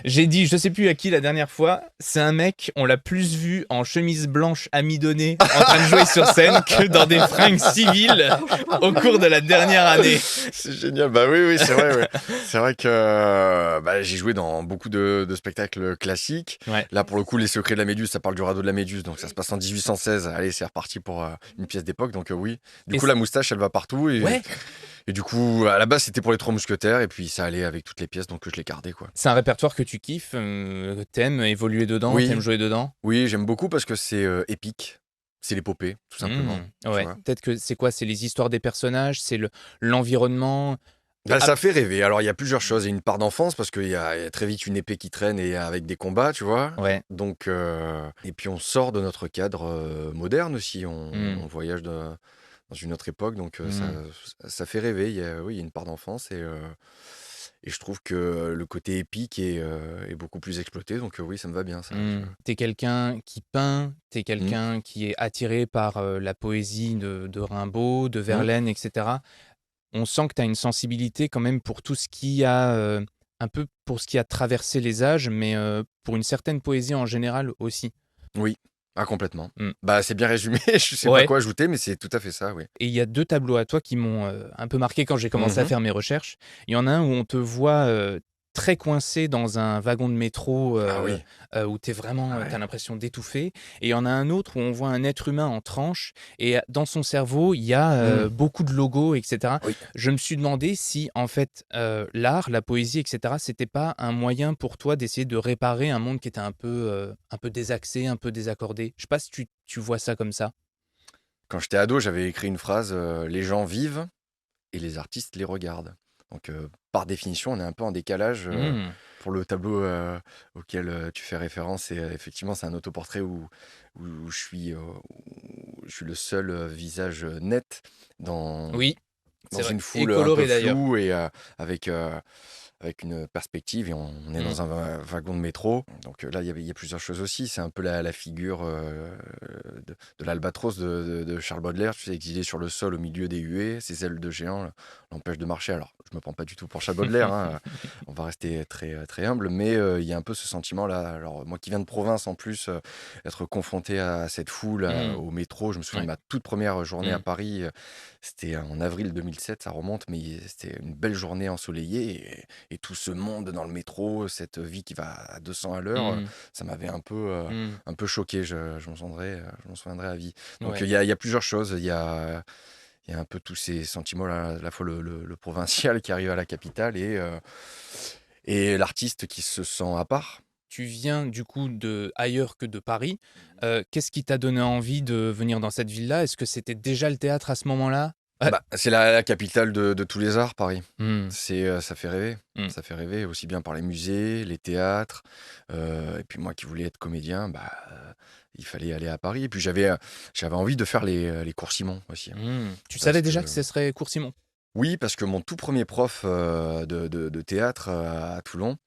J'ai dit, je sais plus à qui la dernière fois, c'est un mec, on l'a plus vu en chemise blanche amidonnée en train de jouer sur scène que dans des fringues civiles au cours de la dernière année. C'est génial. Bah oui, oui, c'est vrai. Ouais. C'est vrai que bah, j'ai joué dans beaucoup de spectacles classiques. Ouais. Là, pour le coup, Les Secrets de la Méduse, ça parle du radeau de la Méduse, donc ça se passe en 1816. Allez, c'est reparti pour une pièce d'époque, donc oui. Du Et coup, la moustache, elle va partout, ouais, et du coup, à la base, c'était pour les Trois Mousquetaires, et puis ça allait avec toutes les pièces, donc je l'ai gardé, quoi. c'est un répertoire que tu kiffes, t'aimes évoluer dedans, t'aimes Oui, jouer dedans. oui, j'aime beaucoup parce que c'est épique. C'est l'épopée, tout simplement, tu Ouais, vois. peut-être que c'est quoi? C'est les histoires des personnages, c'est l'environnement. Bah, Ah, ça fait rêver. Alors, il y a plusieurs choses. Il y a une part d'enfance parce qu'il y a très vite une épée qui traîne et avec des combats, tu vois. ouais. Donc, et puis on sort de notre cadre moderne aussi. Hmm, On voyage dans une autre époque, donc hmm. ça fait rêver. Oui, il y a une part d'enfance et je trouve que le côté épique est beaucoup plus exploité. Donc, oui, ça me va bien, ça. T'es quelqu'un qui peint, t'es Hmm. quelqu'un qui est attiré par la poésie de Rimbaud, de Hmm. Verlaine, etc. On sent que tu as une sensibilité quand même pour tout ce qui a un peu pour ce qui a traversé les âges, mais pour une certaine poésie en général aussi. Oui, ah, complètement. Mm. Bah, c'est bien résumé. Je sais pas Ouais. quoi ajouter, mais c'est tout à fait ça, oui. Et il y a deux tableaux à toi qui m'ont un peu marqué quand j'ai commencé à Mhm. faire mes recherches. Il y en a un où on te voit très coincé dans un wagon de métro Ah oui. où tu es vraiment, Ah tu as ouais. l'impression d'étouffer. Et il y en a un autre où on voit un être humain en tranche et dans son cerveau, il y a Hmm. beaucoup de logos, etc. Oui. Je me suis demandé si, en fait, l'art, la poésie, etc., c'était pas un moyen pour toi d'essayer de réparer un monde qui était un peu désaxé, un peu désaccordé. Je sais pas si tu vois ça comme ça. Quand j'étais ado, j'avais écrit une phrase, les gens vivent et les artistes les regardent. Donc, par définition, on est un peu en décalage Hmm. pour le tableau auquel tu fais référence. Et effectivement, c'est un autoportrait où je suis le seul visage net dans, Oui, dans c'est vrai. une Et foule un peu coloré d'ailleurs. floue et avec, avec une perspective. Et on est Mmh. dans un wagon de métro. Donc là, il y a plusieurs choses aussi. C'est un peu la figure de l'albatros de Charles Baudelaire, tu sais, exilé sur le sol au milieu des huées. Ses ailes de géant l'empêchent de marcher. Alors, je me prends pas du tout pour Charles Baudelaire, hein. On va rester très, très humble. Mais il y a un peu ce sentiment-là. Alors, moi qui viens de province, en plus, être confronté à cette foule, Mmh. au métro, je me souviens de Ouais. ma toute première journée à Mmh. Paris. C'était en avril 2007, ça remonte, mais c'était une belle journée ensoleillée. Et tout ce monde dans le métro, cette vie qui va à 200 à l'heure, Mmh. ça m'avait Mmh. un peu choqué. Je m'en souviendrai à vie. Donc Ouais. il y a plusieurs choses. Il y a un peu tous ces sentiments-là, à la fois le provincial qui arrive à la capitale et l'artiste qui se sent à part. Tu viens du coup de ailleurs que de Paris. Qu'est-ce qui t'a donné envie de venir dans cette ville-là? Est-ce que c'était déjà le théâtre à ce moment-là? Ouais. Bah, c'est la capitale de tous les arts, Paris. Mmh. Ça fait rêver. Mmh. Ça fait rêver aussi bien par les musées, les théâtres. Et puis moi qui voulais être comédien, bah, il fallait aller à Paris. Et puis j'avais envie de faire les cours Simon aussi, hein. Mmh. Tu Parce savais déjà que que ce serait Cours-Simon? oui, parce que mon tout premier prof de théâtre à Toulon,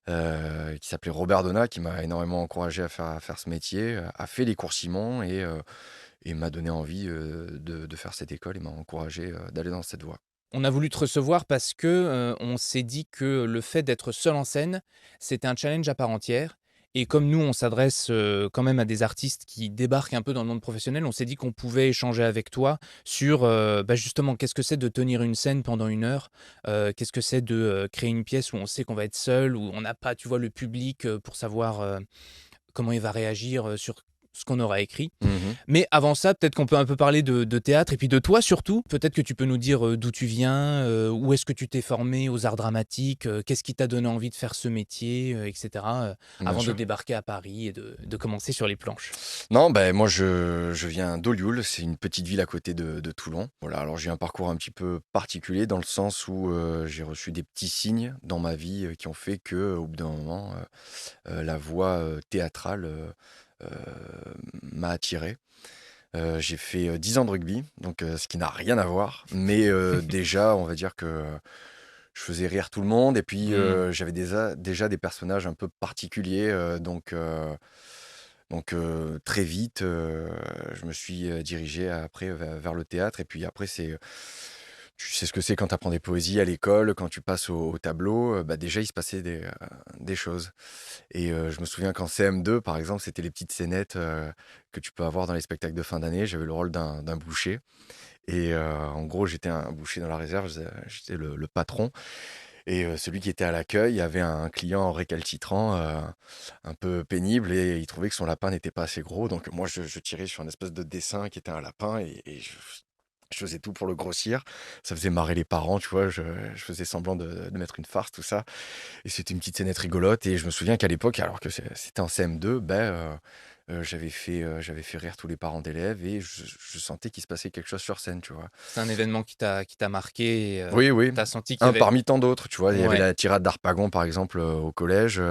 qui s'appelait Robert Donat, qui m'a énormément encouragé à faire ce métier, a fait les cours Simon et m'a donné envie de faire cette école et m'a encouragé d'aller dans cette voie. On a voulu te recevoir parce que, on s'est dit que le fait d'être seul en scène, c'était un challenge à part entière et comme nous, on s'adresse, quand même à des artistes qui débarquent un peu dans le monde professionnel, on s'est dit qu'on pouvait échanger avec toi sur, bah, justement, qu'est-ce que c'est de tenir une scène pendant 1 heure? Qu'est-ce que c'est de, créer une pièce où on sait qu'on va être seul, où on n'a pas, tu vois, le public, pour savoir, comment il va réagir, sur ce qu'on aura écrit. Mhm. Mais avant ça, peut-être qu'on peut un peu parler de théâtre et puis de toi surtout. Peut-être que tu peux nous dire d'où tu viens, où est-ce que tu t'es formé aux arts dramatiques, qu'est-ce qui t'a donné envie de faire ce métier, etc., Bien avant de sûr. débarquer à Paris et de commencer sur les planches. Non, ben moi je viens d'Olioul, c'est une petite ville à côté de Toulon. Voilà, alors j'ai un parcours un petit peu particulier dans le sens où j'ai reçu des petits signes dans ma vie qui ont fait que au bout d'un moment, la voie théâtrale euh, m'a attiré. J'ai fait 10 ans de rugby, donc ce qui n'a rien à voir. Mais déjà, on va dire que je faisais rire tout le monde. Et puis, Mmh. j'avais déjà des personnages un peu particuliers. Donc très vite, je me suis dirigé après vers le théâtre. Et puis après, tu sais ce que c'est quand tu apprends des poésies à l'école, quand tu passes au tableau, bah, déjà il se passait des choses. Et je me souviens qu'en CM2, par exemple, c'était les petites scénettes, que tu peux avoir dans les spectacles de fin d'année. J'avais le rôle d'un boucher et en gros, j'étais un boucher dans la réserve, j'étais le patron et celui qui était à l'accueil avait un client récalcitrant, un peu pénible et il trouvait que son lapin n'était pas assez gros. Donc moi, je tirais sur un espèce de dessin qui était un lapin et je faisais tout pour le grossir. Ça faisait marrer les parents, tu vois? Je faisais semblant de mettre une farce, tout ça. Et c'était une petite scénette rigolote et je me souviien qu'à l'époque, alors que c'était en CM2, j'avais fait rire tous les parents d'élèves et je sentais qu'il se passait quelque chose sur scène, tu vois? C'est un événement qui t'a marqué et Oui, oui, tu senti qu'il y un avait parmi tant d'autres, tu vois? Il y avait ouais. la tirade d'Harpagon, par exemple, au collège,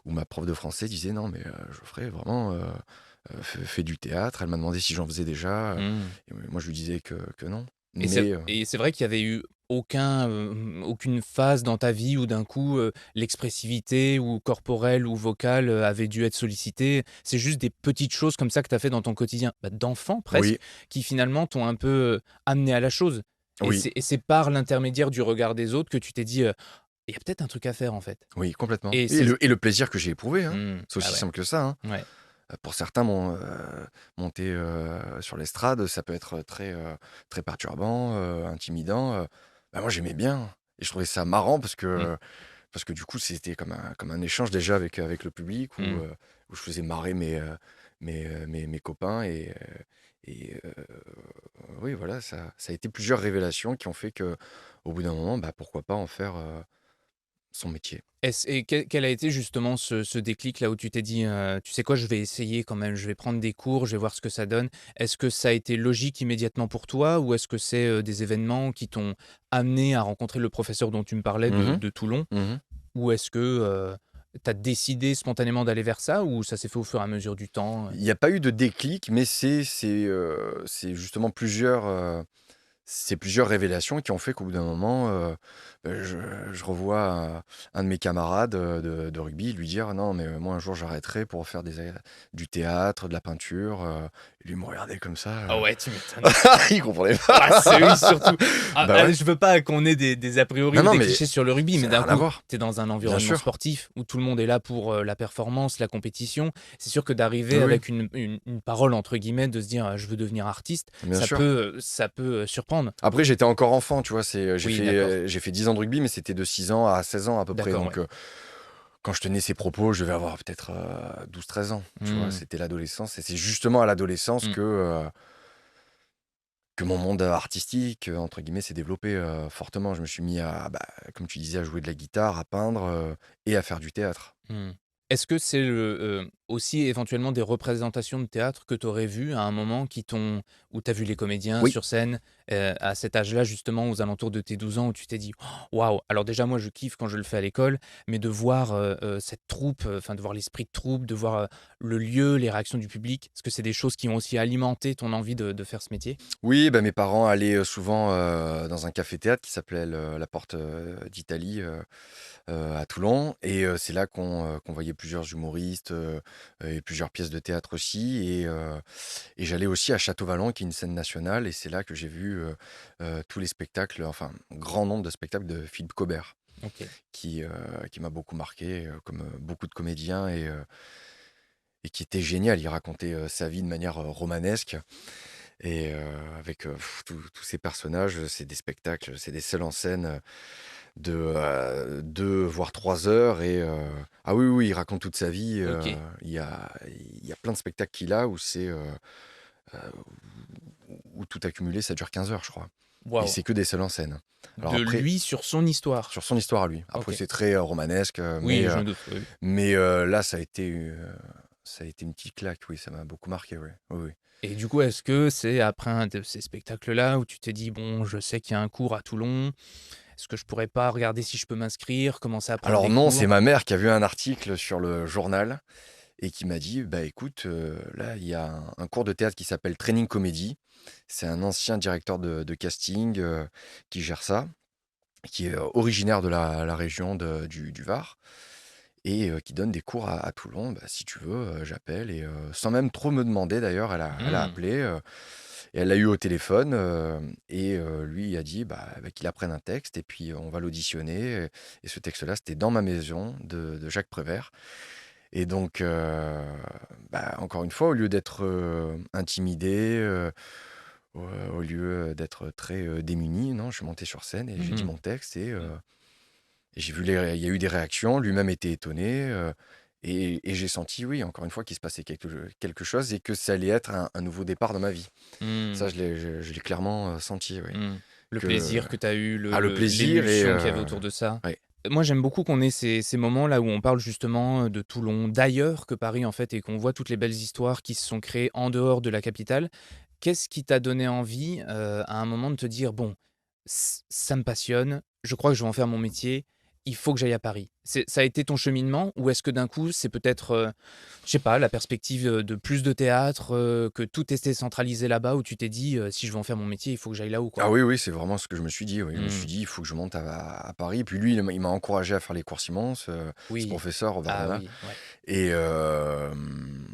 où ma prof de français disait: «Non mais Geoffrey, vraiment, fais du théâtre». Elle m'a demandé si j'en faisais déjà, Mmh. et moi je lui disais que non. Et c'est Mais et c'est vrai qu'il y avait eu aucune phase dans ta vie où d'un coup, l'expressivité ou corporelle ou vocale, avait dû être sollicitée. C'est juste des petites choses comme ça que tu as fait dans ton quotidien, bah, d'enfant presque, oui, qui finalement t'ont un peu, amené à la chose oui, et c'est par l'intermédiaire du regard des autres que tu t'es dit: «Il y a peut-être un truc à faire en fait» oui, complètement et c'est et le plaisir que j'ai éprouvé, hein. C'est bah, aussi ouais, simple que ça, hein. ouais. Pour certains, monter, sur l'estrade, ça peut être très perturbant, intimidant, bah, moi j'aimais bien et je trouvais ça marrant Mmh, parce que du coup, c'était comme un échange déjà avec le public mmh. où je faisais marrer mes copains et oui, voilà, ça a été plusieurs révélations qui ont fait que au bout d'un moment, bah, pourquoi pas en faire, son métier. Est-ce et quel a été justement ce déclic là où tu t'es dit, «Tu sais quoi? Je vais essayer quand même, je vais prendre des cours, je vais voir ce que ça donne». Est-ce que ça a été logique immédiatement pour toi ou est-ce que c'est, des événements qui t'ont amené à rencontrer le professeur dont tu me parlais Mmh de Toulon? mh. Mmh. Ou est-ce que, tu as décidé spontanément d'aller vers ça ou ça s'est fait au fur et à mesure du temps? Il n'y a pas eu de déclic, mais c'est justement c'est plusieurs révélations qui ont fait qu'au bout d'un moment, je revois un de mes camarades, de rugby lui dire: «Non, mais moi un jour j'arrêterai pour faire du théâtre, de la peinture», et lui me regardait comme ça, Ah ouais, tu m'étonnes. il comprenait Ah pas. c'est oui, surtout. Bah ouais. Je veux pas qu'on ait des a priori Non, ou non, des mais clichés sur le rugby, mais ça n'a d'un rien à coup, voir. tu es dans un Bien environnement sûr. sportif où tout le monde est là pour, la performance, la compétition. C'est sûr que d'arriver Oui, oui, avec une «parole» entre guillemets, de se dire: «Je veux devenir artiste», bien sûr. ça peut, surprendre. Après j'étais encore enfant, tu vois? Oui, d'accord. J'ai fait 10 ans de rugby, mais c'était de 6 ans à 16 ans à peu près, D'accord, donc ouais. quand je tenais ces propos, je devais avoir peut-être, 12-13 ans, tu vois? Mmh. C'était l'adolescence et c'est justement à l'adolescence Mmh. que mon monde artistique, entre guillemets, s'est développé, fortement. Je me suis mis à, bah, comme tu disais, à jouer de la guitare, à peindre, et à faire du théâtre. Mmh. Est-ce que c'est aussi éventuellement des représentations de théâtre que tu aurais vues à un moment qui t'ont où tu as vu les comédiens Oui, sur scène, à cet âge-là justement aux alentours de tes 12 ans où tu t'es dit: «Oh, «Waouh!» alors déjà moi je kiffe quand je le fais à l'école, mais de voir, cette troupe, enfin de voir l'esprit de troupe, de voir, le lieu, les réactions du public, est-ce que c'est des choses qui ont aussi alimenté ton envie de faire ce métier? oui, bah, mes parents allaient, souvent, dans un café-théâtre qui s'appelait La Porte, d'Italie, à Toulon et c'est là qu'on voyait plusieurs humoristes, et plusieurs pièces de théâtre aussi et j'allais aussi à Château-Vallon qui est une scène nationale et c'est là que j'ai vu, tous les spectacles, enfin, un grand nombre de spectacles de Philippe Cobert OK. qui, heu, qui m'a beaucoup marqué, comme, beaucoup de comédiens et qui était génial. Il racontait, sa vie de manière, romanesque et avec, tous ces personnages, c'est des spectacles, c'est des seuls en scène, de, 2 voire 3 heures et ah oui, oui, il raconte toute sa vie, OK. il y a plein de spectacles qu'il a où heu, où tout accumulé, ça dure 15 heures, je crois et Waouh! c'est que des seuls en scène. Alors De après, lui sur son histoire? sur son histoire à lui. Après OK. c'est très, romanesque, Oui, je me doute, oui, oui. mais là, ça a été une petite claque, oui, ça m'a beaucoup marqué, oui. Oui, oui. Et du coup, est-ce que c'est après un de ces spectacles-là où tu t'es dit: «Bon, je sais qu'il y a un cours à Toulon, est-ce que je pourrais pas regarder si je peux m'inscrire, commencer à prendre Alors des non, c'est cours?» ma mère qui a vu un article sur le journal et qui m'a dit: «Bah, écoute, là, il y a un cours de théâtre qui s'appelle Training Comedy». C'est un ancien directeur de casting, qui gère ça, qui est, originaire de la région du Var et qui donne des cours à Toulon. Bah, si tu veux, j'appelle et sans même trop me demander d'ailleurs, elle a Mmh. appelé, et elle l'a eu au téléphone, et lui il a dit, bah, qu'il apprenne un texte et puis on va l'auditionner, et ce texte-là, c'était «Dans ma maison» de Jacques Prévert. Et donc, encore une fois, au lieu d'être, intimidé, au au lieu d'être très, démuni, non, je suis monté sur scène et j'ai dit Mmh. mon texte et j'ai vu il y a eu des réactions, lui-même était étonné, et j'ai senti, oui, encore une fois, qu'il se passait quelque chose et que ça allait être un nouveau départ dans ma vie. Ça, Mmh. je l'ai clairement, senti, oui. Mmh. Le Que plaisir que tu as eu, le plaisir et l'émulsion qu'il y avait autour de ça. ouais. Moi, j'aime beaucoup qu'on ait ces moments-là où on parle justement, de Toulon, d'ailleurs que Paris, en fait, et qu'on voit toutes les belles histoires qui se sont créées en dehors de la capitale. Qu'est-ce qui t'a donné envie, à un moment de te dire: «Bon, ça me passionne, je crois que je vais en faire mon métier, il faut que j'aille à Paris»? Ça a été ton cheminement ou est-ce que d'un coup, c'est peut-être, je sais pas, la perspective, de plus de théâtre, que tout était centralisé là-bas où tu t'es dit: «Si je veux en faire mon métier, il faut que j'aille là-haut, quoi»? Ah oui, oui, c'est vraiment ce que je me suis dit, oui. Je me suis Mmh. dit: «Il faut que je monte à Paris». Puis lui, il m'a encouragé à faire les cours Simons, ce Oui. professeur Robert Ah Donat. oui, ouais.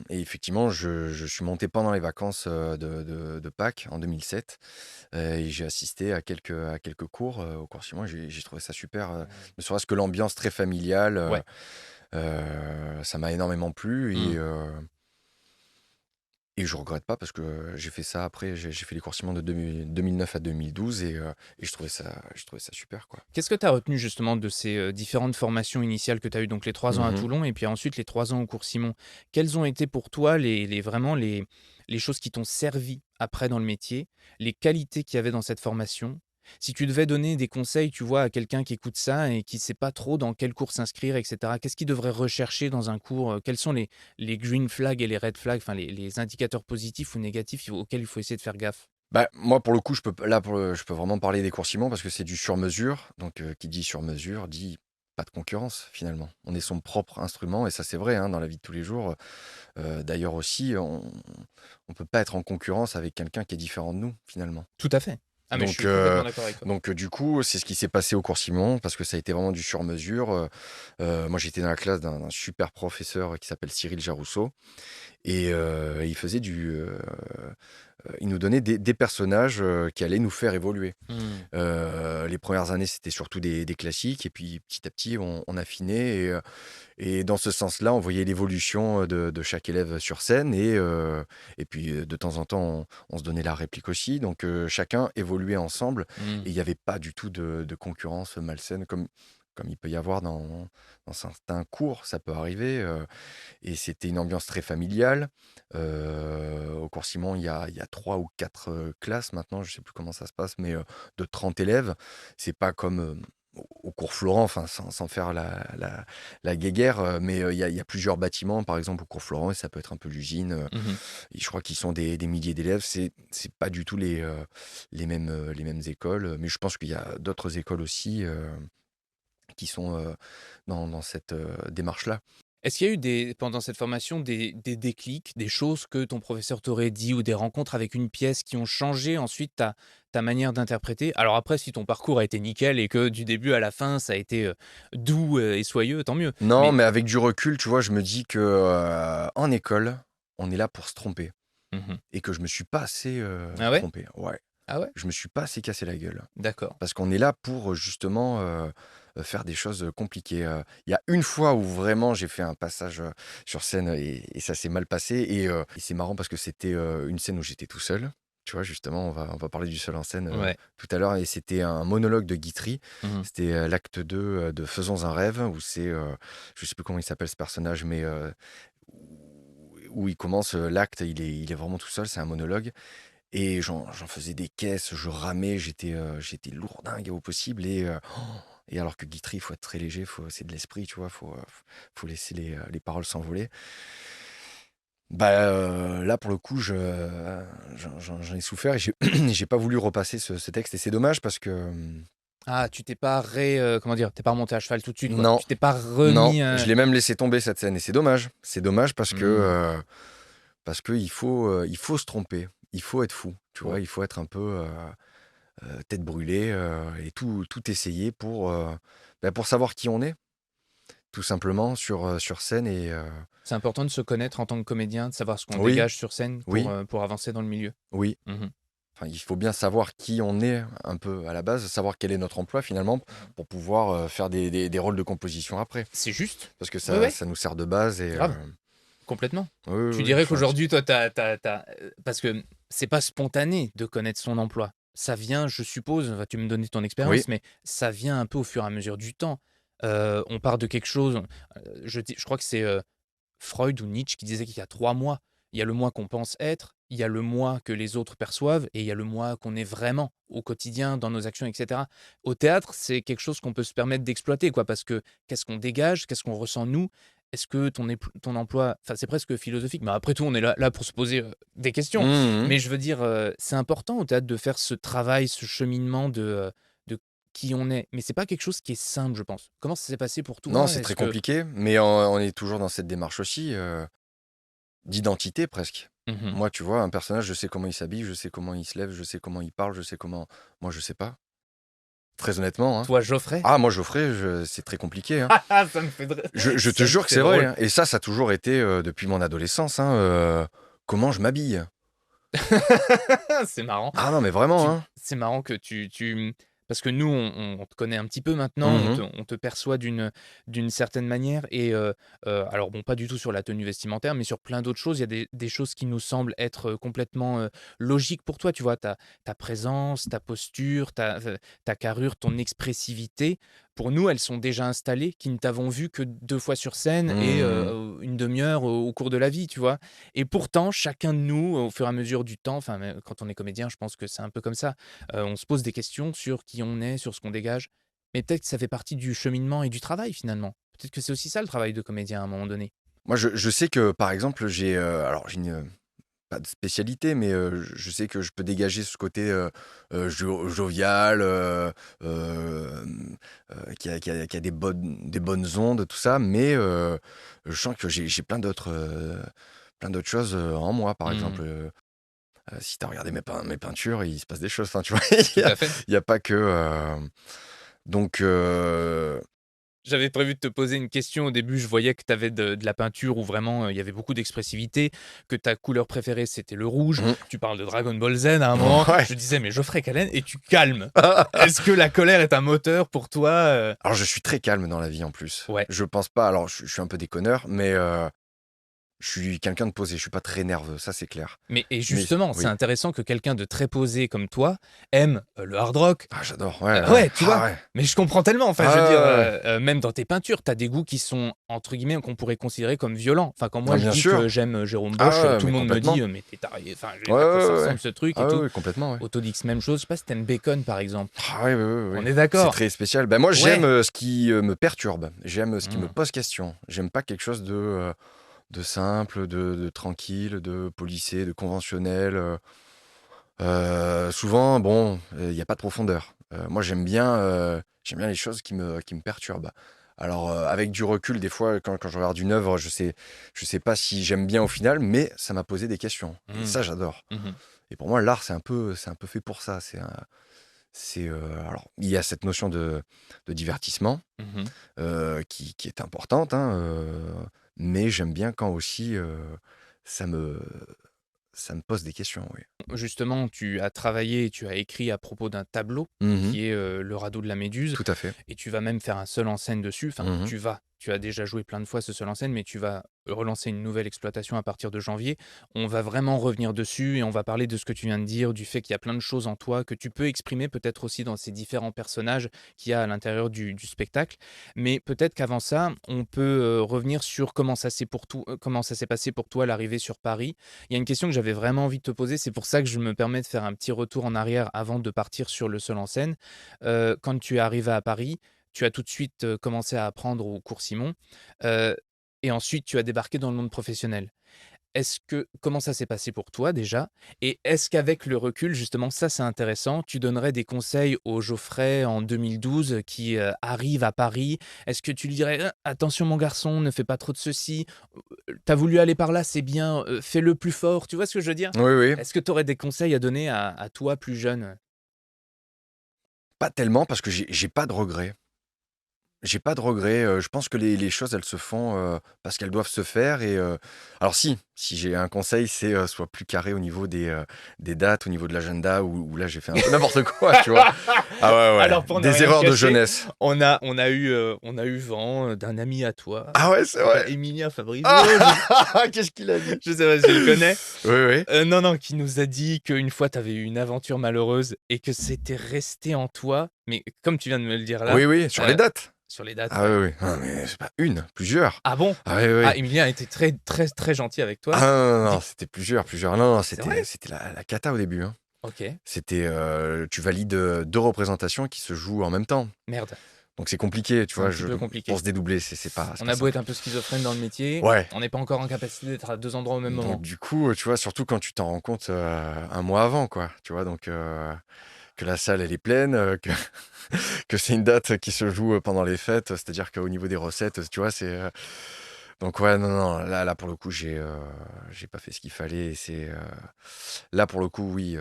Et effectivement, je suis monté pendant les vacances, de Pâques en 2007, et j'ai assisté à quelques cours, au cours Simons. J'ai trouvé ça super, Mmh. ne serait-ce que l'ambiance très familiale, Ouais. ça m'a énormément plu Mmh. et je regrette pas parce que j'ai fait ça après, j'ai fait les cours Simons de 2009 à 2012 et je trouvais ça super, quoi. Qu'est-ce que tu as retenu justement de ces, différentes formations initiales que tu as eues? Donc les 3 ans à Mmh. Toulon et puis ensuite les 3 ans au cours Simon. Quelles ont été pour toi les vraiment les choses qui t'ont servi après dans le métier? Les qualités qu'il y avait dans cette formation? Si tu devais donner des conseils, tu vois, à quelqu'un qui écoute ça et qui sait pas trop dans quel cours s'inscrire et cetera, qu'est-ce qu'il devrait rechercher dans un cours? Quels sont les green flags et les red flags, enfin les indicateurs positifs ou négatifs auxquels il faut essayer de faire gaffe? Bah, moi, pour le coup, je peux vraiment parler des cours Simons parce que c'est du sur-mesure. Donc, qui dit sur-mesure dit pas de concurrence, finalement. On est son propre instrument et ça, c'est vrai, hein, dans la vie de tous les jours. D'ailleurs aussi, on peut pas être en concurrence avec quelqu'un qui est différent de nous, finalement. Tout à fait. Ah mais je Donc, suis complètement d'accord avec toi. du coup, c'est ce qui s'est passé au cours Simon parce que ça a été vraiment du sur-mesure. Moi, j'étais dans la classe d'un super professeur qui s'appelle Cyril Jarousseau et il nous donnait des personnages, qui allaient nous faire évoluer. Mmh. Les premières années, c'était surtout des classiques et puis petit à petit, on affinait et dans ce sens-là, on voyait l'évolution, de chaque élève sur scène et puis, de temps en temps, on se donnait la réplique aussi. Donc, chacun évoluait ensemble Mmh. et il n'y avait pas du tout de concurrence malsaine comme il peut y avoir dans certains cours, ça peut arriver, et c'était une ambiance très familiale. Au cours Simon, il y a 3 ou 4 classes maintenant, je ne sais plus comment ça se passe, mais de 30 élèves. C'est pas comme, au cours Florent, enfin sans faire la guéguerre, mais il y a plusieurs bâtiments, par exemple, au cours Florent, et ça peut être un peu l'usine. Mmh. Et je crois qu'ils sont des milliers d'élèves. C'est pas du tout les mêmes écoles, mais je pense qu'il y a d'autres écoles aussi, qui sont, dans cette, démarche-là. Est-ce qu'il y a eu pendant cette formation des déclics, des choses que ton professeur t'aurait dit ou des rencontres avec une pièce qui ont changé ensuite ta manière d'interpréter? Alors après, si ton parcours a été nickel et que du début à la fin, ça a été, doux, et soyeux, tant mieux. Non, Mais mais avec du recul, tu vois, je me dis que, en école, on est là pour se tromper mmh. et que je me suis pas assez, Ah ouais? trompé. Ouais, Ah ouais? je me suis pas assez cassé la gueule. D'accord. Parce qu'on est là pour, justement, faire des choses, compliquées. Il y a une fois où vraiment j'ai fait un passage, sur scène et ça s'est mal passé et c'est marrant parce que c'était, une scène où j'étais tout seul. Tu vois, justement, on va parler du seul en scène, Ouais. tout à l'heure et c'était un monologue de Guitry. Mmh. C'était, l'acte 2 de Faisons un rêve où c'est, je sais plus comment il s'appelle ce personnage, mais, où il commence, l'acte, il est vraiment tout seul, c'est un monologue et j'en faisais des caisses, je ramais, j'étais lourdingue au possible et alors que Guitry, il faut être très léger, c'est de l'esprit, tu vois? Faut laisser les paroles s'envoler. Là, pour le coup, j'en ai souffert et j'ai j'ai pas voulu repasser ce texte et c'est dommage parce que, Ah, tu t'es pas comment dire? Tu pas remonté à cheval tout de suite, quoi? non, Tu t'es pas non, remis, je l'ai même laissé tomber cette scène et c'est dommage. C'est dommage mmh, parce qu'il faut se tromper, il faut être fou, tu vois? ouais. Il faut être un peu, tête brûlée, et tout essayer pour savoir qui on est. tout simplement sur scène C'est important de se connaître en tant que comédien, de savoir ce qu'on oui, dégage sur scène oui, pour avancer dans le milieu. oui. Mmh. Enfin, il faut bien savoir qui on est un peu à la base, savoir quel est notre emploi finalement pour pouvoir, faire des rôles de composition après. C'est juste. Parce que Ouais, ça ouais, ça nous sert de base grave, complètement. oui, oui, Tu oui, dirais enfin, qu'aujourd'hui, toi, parce que c'est pas spontané de connaître son emploi. Ça vient, je suppose, enfin, tu me donnais ton oui. expérience, mais ça vient un peu au fur et à mesure du temps. On part de quelque chose, je crois que c'est, Freud ou Nietzsche qui disait qu'il y a 3 mois. Il y a le moi qu'on pense être, il y a le moi que les autres perçoivent et il y a le moi qu'on est vraiment au quotidien, dans nos actions, et cetera. Au théâtre, c'est quelque chose qu'on peut se permettre d'exploiter, quoi, parce que qu'est-ce qu'on dégage? Qu'est-ce qu'on ressent nous? Est-ce que ton emploi, enfin, c'est presque philosophique, mais après tout, on est là pour se poser, des questions. Mmh mh. Mais je veux dire, c'est important au théâtre de faire ce travail, ce cheminement de qui on est. Mais c'est pas quelque chose qui est simple, je pense. Comment ça s'est passé pour Non, toi? c'est Est-ce très que compliqué, mais on est toujours dans cette démarche aussi, d'identité presque. mmh Moi, tu vois, un personnage, je sais comment il s'habille, je sais comment il se lève, je sais comment il parle, je sais comment moi, je sais pas. Très honnêtement, hein. Toi, Geoffrey? Ah moi, Geoffrey, c'est très compliqué, hein. Ça me fait dr Je te ça me jure que fait c'est vrai, drôle. hein, et ça a toujours été, depuis mon adolescence, hein, comment je m'habille. C'est marrant. Ah non, mais vraiment, hein. C'est marrant que parce que nous, on te connaît un petit peu maintenant, Mmh mh. on te perçoit d'une certaine manière et alors bon, pas du tout sur la tenue vestimentaire, mais sur plein d'autres choses. Il y a des choses qui nous semblent être, complètement, logiques pour toi, tu vois? Ta présence, ta posture, ta carrure, ton expressivité. Pour nous, elles sont déjà installées, qui ne t'avons vu que 2 fois sur scène et Mmh. 1/2 heure au cours de la vie, tu vois? Et pourtant, chacun de nous, au fur et à mesure du temps, enfin, même quand on est comédien, je pense que c'est un peu comme ça. On se pose des questions sur qui on est, sur ce qu'on dégage. Mais peut-être que ça fait partie du cheminement et du travail finalement. Peut-être que c'est aussi ça le travail de comédien à un moment donné. Moi, je sais que, par exemple, alors j'ai une, pas de spécialité, mais je sais que je peux dégager ce côté, jovial, qui a des bonnes ondes, tout ça, mais je sens que j'ai plein d'autres choses, en moi. Par Mmh. exemple, si tu as regardé mes peintures, il se passe des choses, enfin, tu vois? Il Tout y a à fait. il y a pas que, donc J'avais prévu de te poser une question au début, je voyais que tu avais de la peinture où vraiment, il y avait beaucoup d'expressivité, que ta couleur préférée c'était le rouge. mmh, Tu parles de Dragon Ball Z à un moment, ouais. je disais: «Mais Geoffrey Callen» et tu calmes. Est-ce que la colère est un moteur pour toi, Alors je suis très calme dans la vie en plus. Ouais. Je pense pas, alors je suis un peu déconneur, mais je suis quelqu'un de posé, je suis pas très nerveux, ça c'est clair. Mais et Mais justement, c'est oui. intéressant que quelqu'un de très posé comme toi aime, le hard rock. Ah j'adore, ouais, ouais. Ouais, tu Ah vois? ouais. Mais je comprends tellement, enfin, je veux dire, Ah ouais, ouais. même dans tes peintures, tu as des goûts qui sont, entre guillemets, qu'on pourrait considérer comme violents. Enfin, quand moi Ah je bien dis sûr. que j'aime, Jérôme Ah Bosch, ouais, tout le mais monde me complètement. dit: «Mais tu es taré», enfin, je veux Ouais, dire: «À quoi ouais, ça ouais, ressemble ouais. ce truc?» et Ah ouais, tout. ouais, complètement, ouais. Autodix, même chose. Je sais pas si tu aimes Bacon, par exemple? Ah oui, oui, oui, On oui. est C'est d'accord? très spécial. Ben moi j'aime, Ouais. ce qui, me perturbe. J'aime ce qui me Mmh. pose question. J'aime pas quelque chose de simple, de tranquille, de policé, de conventionnel, souvent bon, il y a pas de profondeur. Moi j'aime bien les choses qui me perturbent. Alors, avec du recul, des fois, quand je regarde une œuvre, je sais pas si j'aime bien au final, mais ça m'a posé des questions et Mmh. ça j'adore. Mmh. Et pour moi, l'art, c'est un peu fait pour ça. Alors il y a cette notion de divertissement, Mmh. qui est importante, hein, mais j'aime bien quand aussi, ça me ça me pose des questions, oui. Justement, tu as travaillé et tu as écrit à propos d'un tableau Mmh. qui est, Le radeau de la Méduse. Tout à fait. Et tu vas même faire un seul en scène dessus. Enfin, Mmh. tu as déjà joué plein de fois ce seul en scène, mais tu vas relancer une nouvelle exploitation à partir de janvier. On va vraiment revenir dessus et on va parler de ce que tu viens de dire, du fait qu'il y a plein de choses en toi que tu peux exprimer peut-être aussi dans ces différents personnages qu'il y a à l'intérieur du spectacle. Mais peut-être qu'avant ça, on peut revenir sur comment ça s'est passé pour toi l'arrivée sur Paris. Il y a une question que j'avais vraiment envie de te poser, c'est pour ça que je me permets de faire un petit retour en arrière avant de partir sur le seul en scène. Quand tu es arrivé à Paris, tu as tout de suite, commencé à apprendre au cours Simon, heu et ensuite tu as débarqué dans le monde professionnel. Comment ça s'est passé pour toi déjà? Et est-ce qu'avec le recul, justement, ça c'est intéressant, tu donnerais des conseils au Geoffrey en 2012 qui, arrive à Paris? Est-ce que tu lui dirais: Attention mon garçon, ne fais pas trop de ceci, tu voulu aller par là, c'est bien, fais-le plus fort». Tu vois ce que je veux dire? Oui, oui. Est-ce que tu aurais des conseils à donner à toi plus jeune? Pas tellement parce que j'ai pas de regrets. j'ai pas de regrets. Je pense que les choses, elles se font parce qu'elles doivent se faire. Et alors, si j'ai un conseil, c'est sois plus carré au niveau des dates, au niveau de l'agenda, où là, j'ai fait un peu n'importe quoi, tu vois. Ah ouais, ouais. Alors pour ne Des rien te erreurs de cacher, jeunesse. on a eu vent d'un ami à toi, Ah ouais, c'est qui s'appelle vrai. Emilia Fabrizio, Qu'est-ce qu'il a dit? je sais pas si tu le connais. Oui, oui. Non, non, qui nous a dit qu'une fois tu avais eu une aventure malheureuse et que c'était resté en toi, mais comme tu viens de me le dire là, Oui, oui, sur les heu, dates. sur les dates, Ah ouais. oui, oui. Non, mais c'est pas une, plusieurs. Ah bon? Ah oui, Ah, oui. Emilia a été très, très, très gentil avec Ah toi. non, non, non, Dis c'était plusieurs, plusieurs. Non, non, c'est vrai? c'était la cata au début, hein. OK, C'était, tu valides 2 représentations qui se jouent en même temps. merde, Donc c'est compliqué, tu c'est un vois? petit peu Pour compliqué. se dédoubler, c'est On pas a beau être simple. un peu schizophrène dans le métier, Ouais, on n'est pas encore en capacité d'être à 2 endroits au même donc moment. du coup, tu vois, surtout quand tu t'en rends compte, 1 mois avant, quoi, tu vois? Donc que la salle, elle est pleine, que que c'est une date qui se joue, pendant les fêtes, c'est-à-dire qu'au niveau des recettes, tu vois, donc ouais, non, non, là, pour le coup, j'ai pas fait ce qu'il fallait. Et là, pour le coup, oui,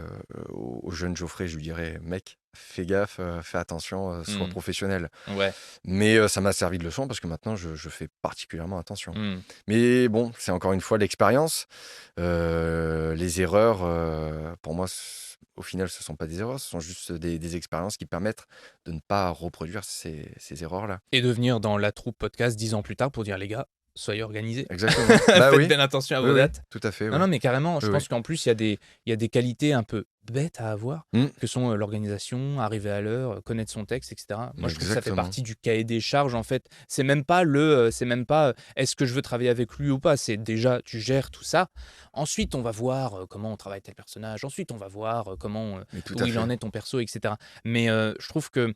au jeune Geoffrey, je lui dirais: «Mec, fais gaffe, fais attention, sois Mmh. professionnel». Ouais. Mais ça m'a servi de leçon parce que maintenant je fais particulièrement attention. Mmh. Mais bon, c'est encore une fois l'expérience. Les erreurs, pour moi, au final, ce sont pas des erreurs, ce sont juste des expériences qui permettent de ne pas reproduire ces erreurs-là. Et de venir dans La Troupe podcast 10 ans plus tard pour dire: «Les gars, soyez organisés. Exactement. Bah Faites oui, bien attention à oui, vos oui, dates». tout à fait, Non, oui. non, mais carrément, je Oui, oui. pense qu'en plus, il y a des qualités un peu bêtes à avoir, Mmh, que sont, l'organisation, arriver à l'heure, connaître son texte et cetera. Moi, je trouve que ça fait exactement. partie du cahier des charges, en fait. C'est même pas, est-ce que je veux travailler avec lui ou pas? C'est déjà, tu gères tout ça. Ensuite, on va voir, comment on travaille tel personnage. Ensuite, on va voir, Mais tout où à il en fait. est ton perso et cetera. Mais, je trouve que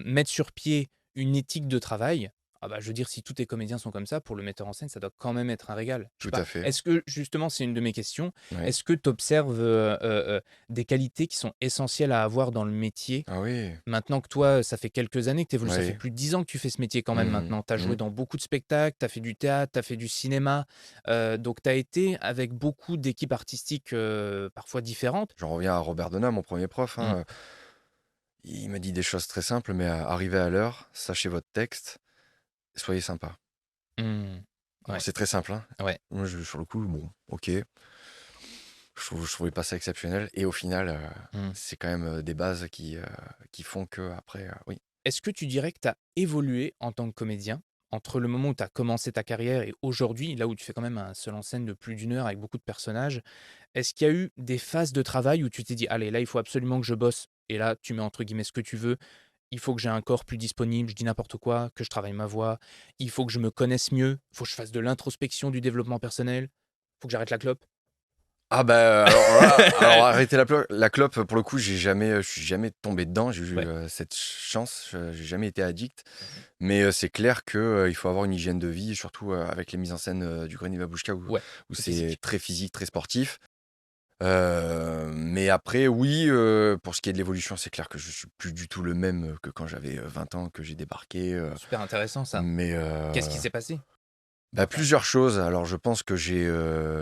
mettre sur pied une éthique de travail, ah bah, je veux dire, si tous tes comédiens sont comme ça, pour le metteur en scène, ça doit quand même être un régal. Je sais Tout pas, à fait. est-ce que justement, c'est une de mes questions, Oui. est-ce que tu observes, des qualités qui sont essentielles à avoir dans le métier? Ah oui. Maintenant que toi, ça fait quelques années que tu évolues, ça fait Oui. plus de 10 ans que tu fais ce métier quand même Mmh. maintenant. Tu as joué Mmh. dans beaucoup de spectacles, tu as fait du théâtre, tu as fait du cinéma, donc tu as été avec beaucoup d'équipes artistiques, parfois différentes. J'en reviens à Robert Donat, mon premier prof, Mmh. hein, il m'a dit des choses très simples, mais arrivez à l'heure, sachez votre texte, soyez sympa. Mmh. Alors Ouais, c'est très simple, hein. ouais. Moi, sur le coup, bon, OK, je trouvais pas ça exceptionnel. Et au final, Mmh. c'est quand même, des bases qui font qu'après, oui. Est-ce que tu dirais que tu as évolué en tant que comédien entre le moment où tu as commencé ta carrière et aujourd'hui, là où tu fais quand même un seul en scène de plus d'une heure avec beaucoup de personnages? Est-ce qu'il y a eu des phases de travail où tu t'es dit: «Allez, là, il faut absolument que je bosse» et là, tu mets entre guillemets ce que tu veux. Il faut que j'ai un corps plus disponible, je dis n'importe quoi, que je travaille ma voix. Il faut que je me connaisse mieux, il faut que je fasse de l'introspection, du développement personnel. Il faut que j'arrête la clope. Ah bah, alors là, alors arrêter la clope, pour le coup, je suis jamais tombé dedans. J'ai eu, Ouais. cette chance, j'ai jamais été addict. Mmh. Mais, c'est clair que, il faut avoir une hygiène de vie, surtout, avec les mises en scène, du Grenier Babushka Ouais, où c'est c'est physique. très physique, très sportif. Mais après, oui, pour ce qui est de l'évolution, c'est clair que je suis plus du tout le même, que quand j'avais, 20 ans, que j'ai débarqué, Super intéressant ça. mais, Qu'est-ce qui s'est passé? bah, plusieurs choses. Alors je pense que j'ai,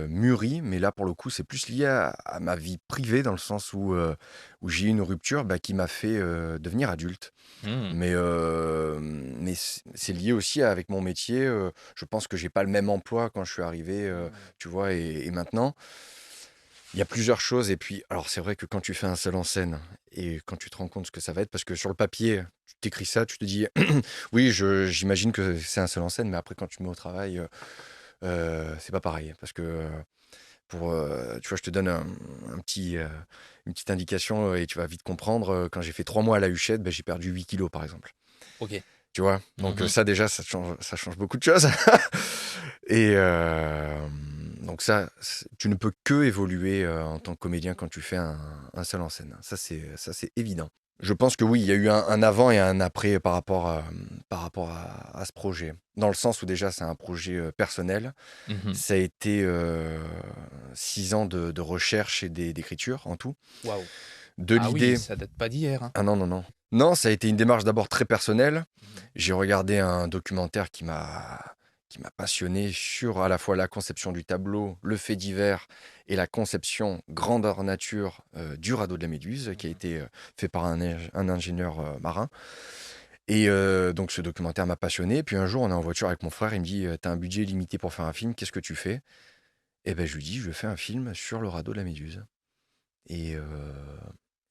mûri, mais là, pour le coup, c'est plus lié à ma vie privée dans le sens où j'ai eu une rupture, bah, qui m'a fait, devenir adulte. Mmh. Mais c'est lié aussi avec mon métier, je pense que j'ai pas le même emploi quand je suis arrivé, Mmh. tu vois? Et maintenant, il y a plusieurs choses. Et puis alors c'est vrai que quand tu fais un seul en scène et quand tu te rends compte ce que ça va être, parce que sur le papier, tu t'écris ça, tu te dis: «Oui, je j'imagine que c'est un seul en scène», mais après quand tu te mets au travail, c'est pas pareil. Parce que, tu vois, je te donne un petit, une petite indication, et tu vas vite comprendre, quand j'ai fait 3 mois à la Huchette, bah, j'ai perdu 8 kilos, par exemple. OK. Tu vois? Donc, Mmh. ça déjà, ça change beaucoup de choses. Et donc ça, tu ne peux que évoluer, en tant que comédien quand tu fais un seul en scène. Ça c'est évident. Je pense que oui, il y a eu un avant et un après par rapport à ce projet. Dans le sens où déjà c'est un projet, personnel. Mmh. Ça a été, 6 ans de recherche et d'écriture en tout. Waouh! De Ah oui, l'idée. ça date pas d'hier, hein. Ah non, non, non. Non, ça a été une démarche d'abord très personnelle. Mmh. J'ai regardé un documentaire qui m'a passionné sur à la fois la conception du tableau, le fait divers et la conception grandeur nature, du radeau de la Méduse, qui a Mmh. été, fait par un ingénieur, marin. Et donc ce documentaire m'a passionné. Puis un jour, on est en voiture avec mon frère, il me dit: «Tu un budget limité pour faire un film, qu'est-ce que tu fais?» Et ben je lui dis: «Je fais un film sur le radeau de la Méduse». Et heu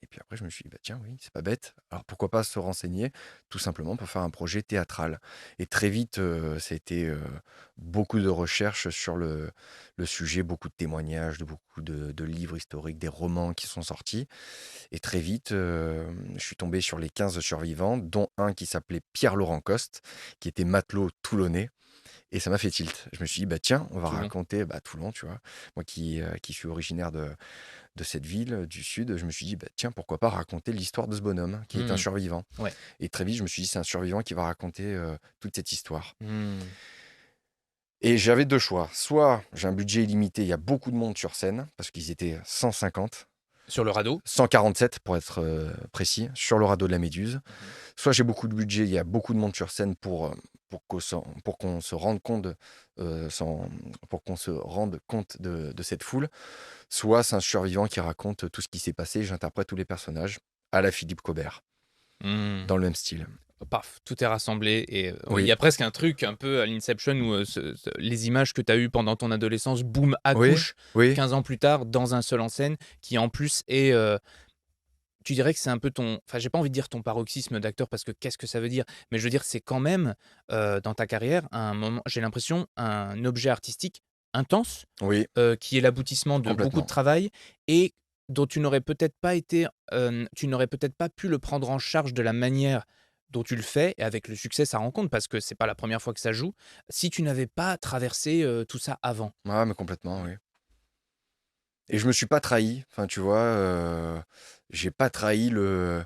et puis après je me suis dit: «Bah tiens, oui, c'est pas bête». Alors pourquoi pas se renseigner, tout simplement pour faire un projet théâtral. Et très vite, ça a été, beaucoup de recherches sur le sujet, beaucoup de témoignages, de beaucoup de livres historiques, des romans qui sont sortis. Et très vite, je suis tombé sur les 15 survivants, dont un qui s'appelait Pierre-Laurent Coste, qui était matelot toulonnais. Et ça m'a fait tilt. Je me suis dit: «Bah tiens, on va Toulon. raconter» Toulon, tu vois? Moi qui suis originaire de cette ville, du sud, je me suis dit: «Bah tiens, pourquoi pas raconter l'histoire de ce bonhomme qui est un Mmh. survivant?» Ouais. Et très vite, je me suis dit: «C'est un survivant qui va raconter, toute cette histoire». Mmh. Et j'avais 2 choix. Soit j'ai un budget illimité, il y a beaucoup de monde sur scène, parce qu'ils étaient 150, Sur le radeau? 147 pour être, précis, sur le radeau de la Méduse. Mmh. Soit j'ai beaucoup de budget, il y a beaucoup de monde sur scène pour qu'on se rende compte pour qu'on se rende compte de cette foule. Soit c'est un survivant qui raconte tout ce qui s'est passé, j'interprète tous les personnages à la Philippe Cobert, Mmh. dans le même style. Paf, tout est rassemblé et oui, il y Oui, a presque un truc un peu à l'Inception où, les images que tu as eues pendant ton adolescence, boum, oui, accouchent oui, 15 ans plus tard dans un seul en scène qui en plus est, tu dirais que c'est un peu ton enfin, j'ai pas envie de dire ton paroxysme d'acteur parce que qu'est-ce que ça veut dire? Mais je veux dire, c'est quand même, dans ta carrière, un moment j'ai l'impression, un objet artistique intense, oui, qui est l'aboutissement de beaucoup de complètement. travail et dont tu n'aurais peut-être pas été, tu n'aurais peut-être pas pu le prendre en charge de la manière dont tu le fais et avec le succès ça rend compte parce que c'est pas la première fois que ça joue, si tu n'avais pas traversé, tout ça avant. Ouais, mais complètement, oui. Et je me suis pas trahi, enfin, tu vois, j'ai pas trahi le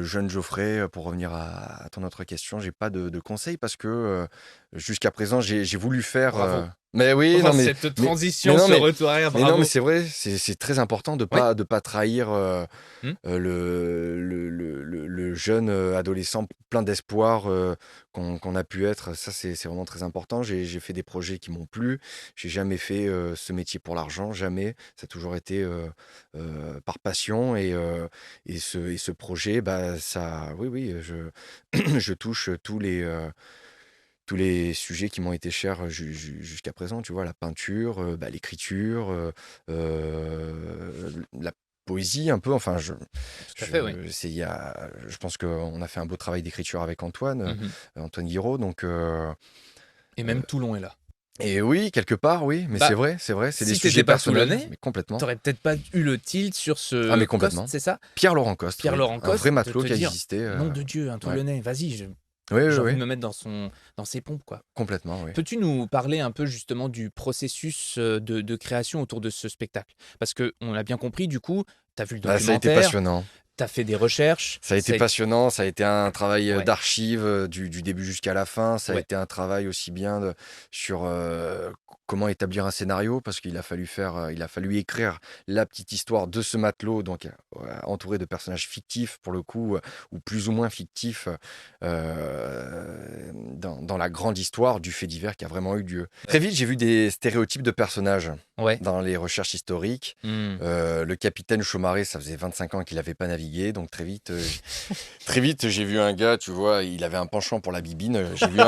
jeune Geoffrey, pour revenir à ton autre question, j'ai pas de conseils parce que, jusqu'à présent, j'ai voulu faire, Bravo. mais oui, Oh non, cette mais mais transition, non, ce retour arrière, mais non, mais bravo. c'est vrai, c'est très important Ouais. de pas trahir, Mmh. le jeune, adolescent plein d'espoir, qu'on a pu être. Ça, c'est vraiment très important. J'ai fait des projets qui m'ont plu. J'ai jamais fait, ce métier pour l'argent, jamais. Ça a toujours été, par passion. Et ce projet, bah, ça oui, oui, je touche tous les sujets qui m'ont été chers, jusqu'à présent, tu vois? La peinture, l'écriture, la poésie un peu, enfin Tout à fait, oui. je pense qu'on a fait un beau travail d'écriture avec Antoine, Mmh. Antoine Guiraud, donc Et heu même Toulon est là. et oui, quelque part, oui, mais Bah, c'est vrai, c'est des si sujets t'étais pas personnels, toulonnais, mais complètement. t'aurais peut-être pas eu le tilt sur Ah ce mais Coste, complètement. c'est ça? Pierre-Laurent Coste, oui, Pierre-Laurent un vrai Coste, de matelot te qui a dire: existé, «Nom de Dieu, un ouais. Toulonnais, vas-y, Oui, oui, j'ai envie oui, de me mettre dans ses pompes, quoi». complètement, oui. Peux-tu nous parler un peu justement du processus, de création autour de ce spectacle? Parce qu'on a bien compris du coup, tu as vu le Bah, ça a été documentaire, passionnant. tu as fait des recherches, Ça a été ça a été passionnant, ça a été un travail, ouais, d'archives, du début jusqu'à la fin. Ça a ouais. été un travail aussi bien sur comment établir un scénario, parce il a fallu écrire la petite histoire de ce matelot, donc entouré de personnages fictifs pour le coup, ou plus ou moins fictifs, dans la grande histoire du fait divers qui a vraiment eu lieu. Très vite, j'ai vu des stéréotypes de personnages Ouais. dans les recherches historiques. Mmh. Le capitaine Chaumaré, ça faisait 25 ans qu'il n'avait pas navigué, donc très vite, j'ai vu un gars, tu vois, il avait un penchant pour la bibine. J'ai vu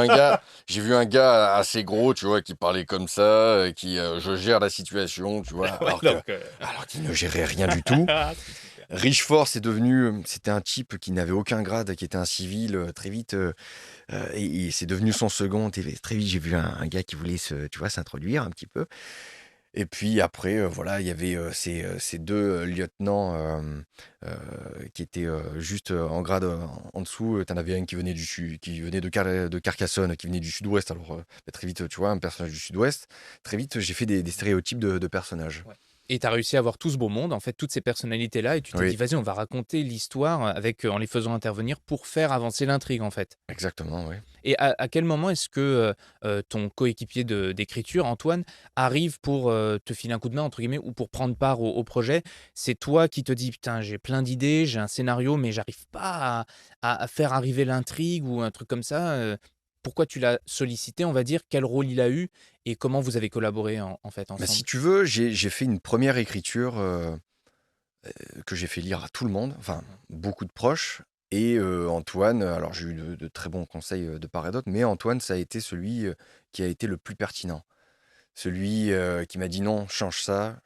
un gars assez gros, tu vois, qui parlait comme ça, je gère la situation, tu vois, Ouais, donc alors qu'il ne gérait rien du tout. c'est super. Richefort, c'était un type qui n'avait aucun grade, qui était un civil, très vite, et c'est devenu son second. Et très vite, j'ai vu un gars qui voulait tu vois, s'introduire un petit peu. Et puis après, voilà, il y avait, ces 2 lieutenants, qui étaient, juste, en grade, en dessous. Tu en avais un qui venait de Carcassonne, qui venait du sud-ouest. Alors, très vite, tu vois, un personnage du sud-ouest. Très vite, j'ai fait des stéréotypes de personnages. Ouais. Et tu as réussi à avoir tout ce beau monde, en fait, toutes ces personnalités-là et tu t'es dit: Oui, «Vas-y, on va raconter l'histoire avec, en les faisant intervenir pour faire avancer l'intrigue», en fait. exactement, oui. Et à quel moment est-ce que, ton coéquipier d'écriture, Antoine, arrive pour, te filer un coup de main entre guillemets ou pour prendre part au projet? C'est toi qui te dis: «Putain, j'ai plein d'idées, j'ai un scénario, mais j'arrive pas à faire arriver l'intrigue» ou un truc comme ça, pourquoi tu l'as sollicité, on va dire? Quel rôle il a eu? Et comment vous avez collaboré en fait Bah, si ensemble? tu veux, j'ai fait une première écriture, que j'ai fait lire à tout le monde, enfin, Mmh. beaucoup de proches. Et Antoine, alors j'ai eu de très bons conseils, de part et d'autre, mais Antoine, ça a été celui, qui a été le plus pertinent. Celui, qui m'a dit: «Non, change ça»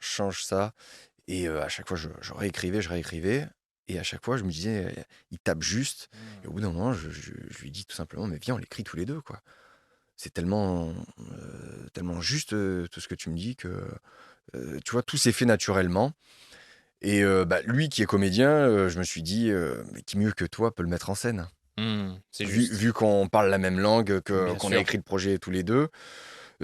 et à chaque fois je réécrivais, je réécrivais et à chaque fois je me disais: «Il tape juste» et au Mmh. bout d'un moment, je lui dis tout simplement: «Mais viens, on l'écrit tous les 2 quoi. C'est tellement, tellement juste, tout ce que tu me dis que» tu vois, tout s'est fait naturellement et bah, lui qui est comédien, je me suis dit, «Mais qui mieux que toi peut le mettre en scène?» C'est juste. Vu qu'on parle la même langue, que Bien qu'on a sûr. écrit le projet tous les 2,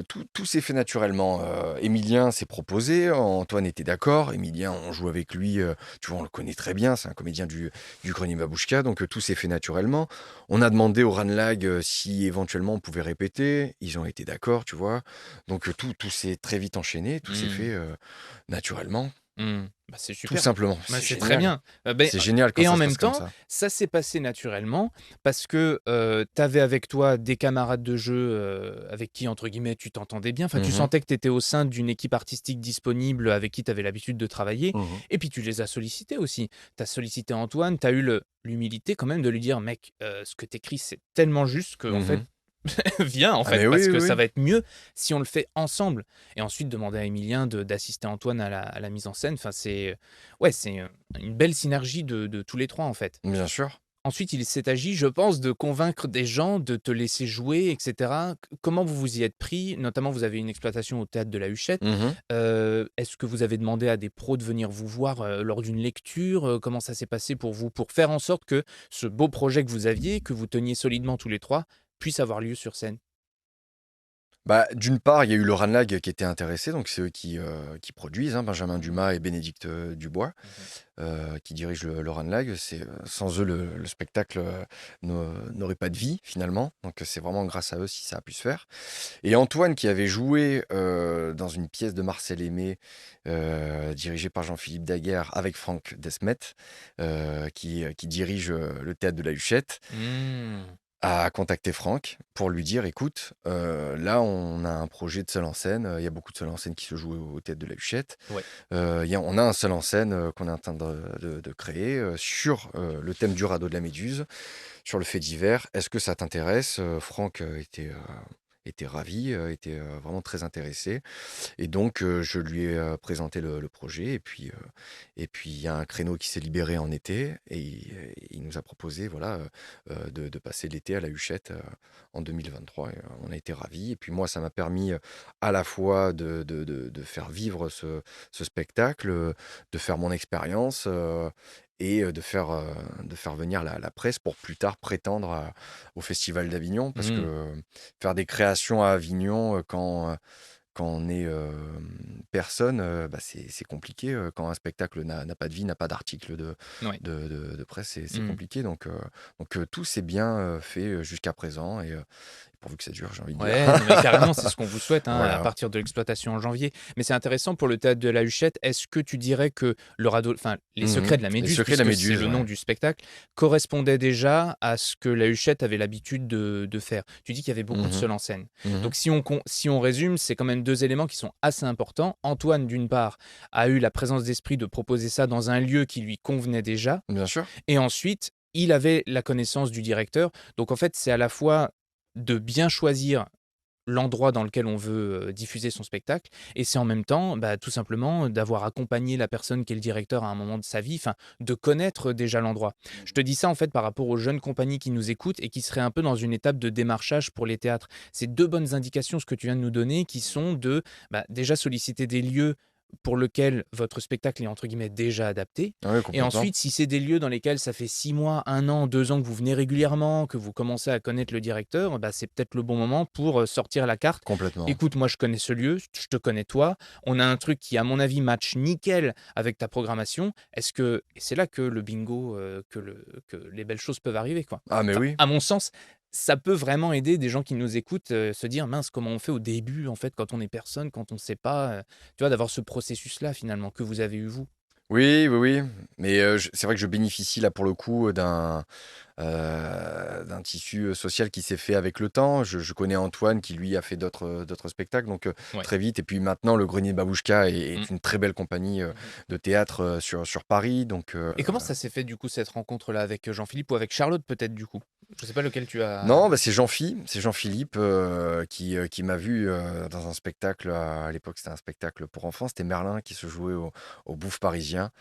tout s'est fait naturellement. Émilien s'est proposé, Antoine était d'accord. Émilien, on joue avec lui, tu vois, on le connaît très bien, c'est un comédien du Grenier Babouchka, donc tout s'est fait naturellement. On a demandé au Ranlag, si éventuellement on pouvait répéter. Ils ont été d'accord, tu vois? Donc tout s'est très vite enchaîné, tout s'est Mmh. fait, naturellement, Bah, c'est tout super. simplement. Bah, C'est c'est très génial. bien. Beh, C'est génial quand et ça en se même passe comme temps, ça. ça s'est passé naturellement parce que, tu avais avec toi des camarades de jeu, avec qui, entre guillemets, «tu t'entendais bien». Enfin, tu Mmh. sentais que tu étais au sein d'une équipe artistique disponible avec qui tu avais l'habitude de travailler Mmh. et puis tu les as sollicités aussi. Tu as sollicité Antoine, tu as eu l'humilité quand même de lui dire: «Mec, ce que tu écris, c'est tellement juste qu'en fait, Mmh. viens, en Ah fait, mais oui, parce oui, que ça oui. va être mieux si on le fait ensemble». Et ensuite demander à Emilien d'assister Antoine à la mise en scène. Enfin, ouais, c'est une belle synergie de tous les 3 en fait. Bien sûr. Ensuite, il s'est agi, je pense, de convaincre des gens de te laisser jouer et cetera. Comment vous vous y êtes pris? Notamment, vous avez une exploitation au théâtre de la Huchette. Mmh. Est-ce que vous avez demandé à des pros de venir vous voir, lors d'une lecture? Comment ça s'est passé pour vous? Pour faire en sorte que ce beau projet que vous aviez, que vous teniez solidement tous les 3, puisse avoir lieu sur scène? Bah, d'une part, il y a eu le Ranlag qui était intéressé, donc c'est eux qui produisent, hein, Benjamin Mmh. Dumas et Bénédicte, Dubois, Mmh. qui dirigent le Ranlag. C'est, sans eux, le spectacle, n'aurait pas de vie finalement, donc c'est vraiment grâce à eux si ça a pu se faire et Antoine qui avait joué, dans une pièce de Marcel Aimé, dirigée par Jean-Philippe Daguerre avec Franck Desmet, qui dirige, le théâtre de la Huchette, Mmh. a contacté Franck pour lui dire: «Écoute, là, on a un projet de seul en scène, il y a beaucoup de seul en scène qui se jouent au théâtre de la Huchette. Ouais. On a un seul en scène, qu'on est en train de créer, sur, le thème du radeau de la Méduse, sur le fait divers. Est-ce que ça t'intéresse?» Franck, était ravi, était, vraiment très intéressé et donc je lui ai, présenté le projet et puis il y a un créneau qui s'est libéré en été et il nous a proposé voilà, de passer l'été à la Huchette, en 2023 et on a été ravis et puis moi ça m'a permis, à la fois de faire vivre ce spectacle, de faire mon expérience, et de faire venir la presse pour plus tard prétendre au Festival d'Avignon. Parce que Mmh. faire des créations à Avignon, quand on est personne, bah, c'est compliqué. Quand un spectacle n'a pas de vie, n'a pas d'article Ouais. de presse, c'est Mmh. compliqué. Donc tout s'est bien fait jusqu'à présent et pourvu que ça dure, j'ai envie de dire. Ouais, non mais carrément, c'est ce qu'on vous souhaite, hein, à Voilà. partir de l'exploitation en janvier. Mais c'est intéressant pour le théâtre de la Huchette. Est-ce que tu dirais que le radeau enfin, Les Mhm. Secrets de la Les Méduse, secrets de la puisque c'est méduse, le nom ouais. du spectacle, correspondait déjà à ce que la Huchette avait l'habitude de faire? Tu dis qu'il y avait beaucoup de Mhm. seuls en scène. Mhm. Donc si on résume, c'est quand même 2 éléments qui sont assez importants. Antoine, d'une part, a eu la présence d'esprit de proposer ça dans un lieu qui lui convenait déjà Bien sûr. et ensuite, il avait la connaissance du directeur. Donc en fait, c'est à la fois de bien choisir l'endroit dans lequel on veut, diffuser son spectacle et c'est en même temps, bah, tout simplement, d'avoir accompagné la personne qui est le directeur à un moment de sa vie, enfin, de connaître déjà l'endroit. Je te dis ça, en fait, par rapport aux jeunes compagnies qui nous écoutent et qui seraient un peu dans une étape de démarchage pour les théâtres. C'est 2 bonnes indications, ce que tu viens de nous donner, qui sont de, bah, déjà solliciter des lieux pour lequel votre spectacle est entre guillemets «déjà adapté» Ah oui, et complètement. ensuite si c'est des lieux dans lesquels ça fait 6 mois, 1 an, 2 ans que vous venez régulièrement, que vous commencez à connaître le directeur, bah, c'est peut-être le bon moment pour, sortir la carte. Complètement. «Écoute, moi je connais ce lieu, je te connais toi, on a un truc qui à mon avis match nickel avec ta programmation. Est-ce que» et c'est là que le bingo, que les belles choses peuvent arriver, quoi. Ah mais Enfin, oui. à mon sens, ça peut vraiment aider des gens qui nous écoutent, se dire: «Mince, comment on fait au début, en fait, quand on est personne, quand on ne sait pas», tu vois, d'avoir ce processus-là finalement que vous avez eu vous. Oui, oui, oui. Mais c'est vrai que je bénéficie là pour le coup, d'un tissu social qui s'est fait avec le temps. Je connais Antoine qui, lui, a fait d'autres spectacles, donc Ouais. très vite. Et puis maintenant, le Grenier Babouchka Mmh. est une très belle compagnie Mmh. de théâtre sur Paris. Donc, Et comment ça s'est fait du coup cette rencontre-là avec Jean-Philippe ou avec Charlotte peut-être du coup? Je sais pas lequel tu as. non, bah, c'est Jean-Philippe qui m'a vu dans un spectacle. À l'époque, c'était un spectacle pour enfants. C'était Merlin qui se jouait au Bouffe parisien.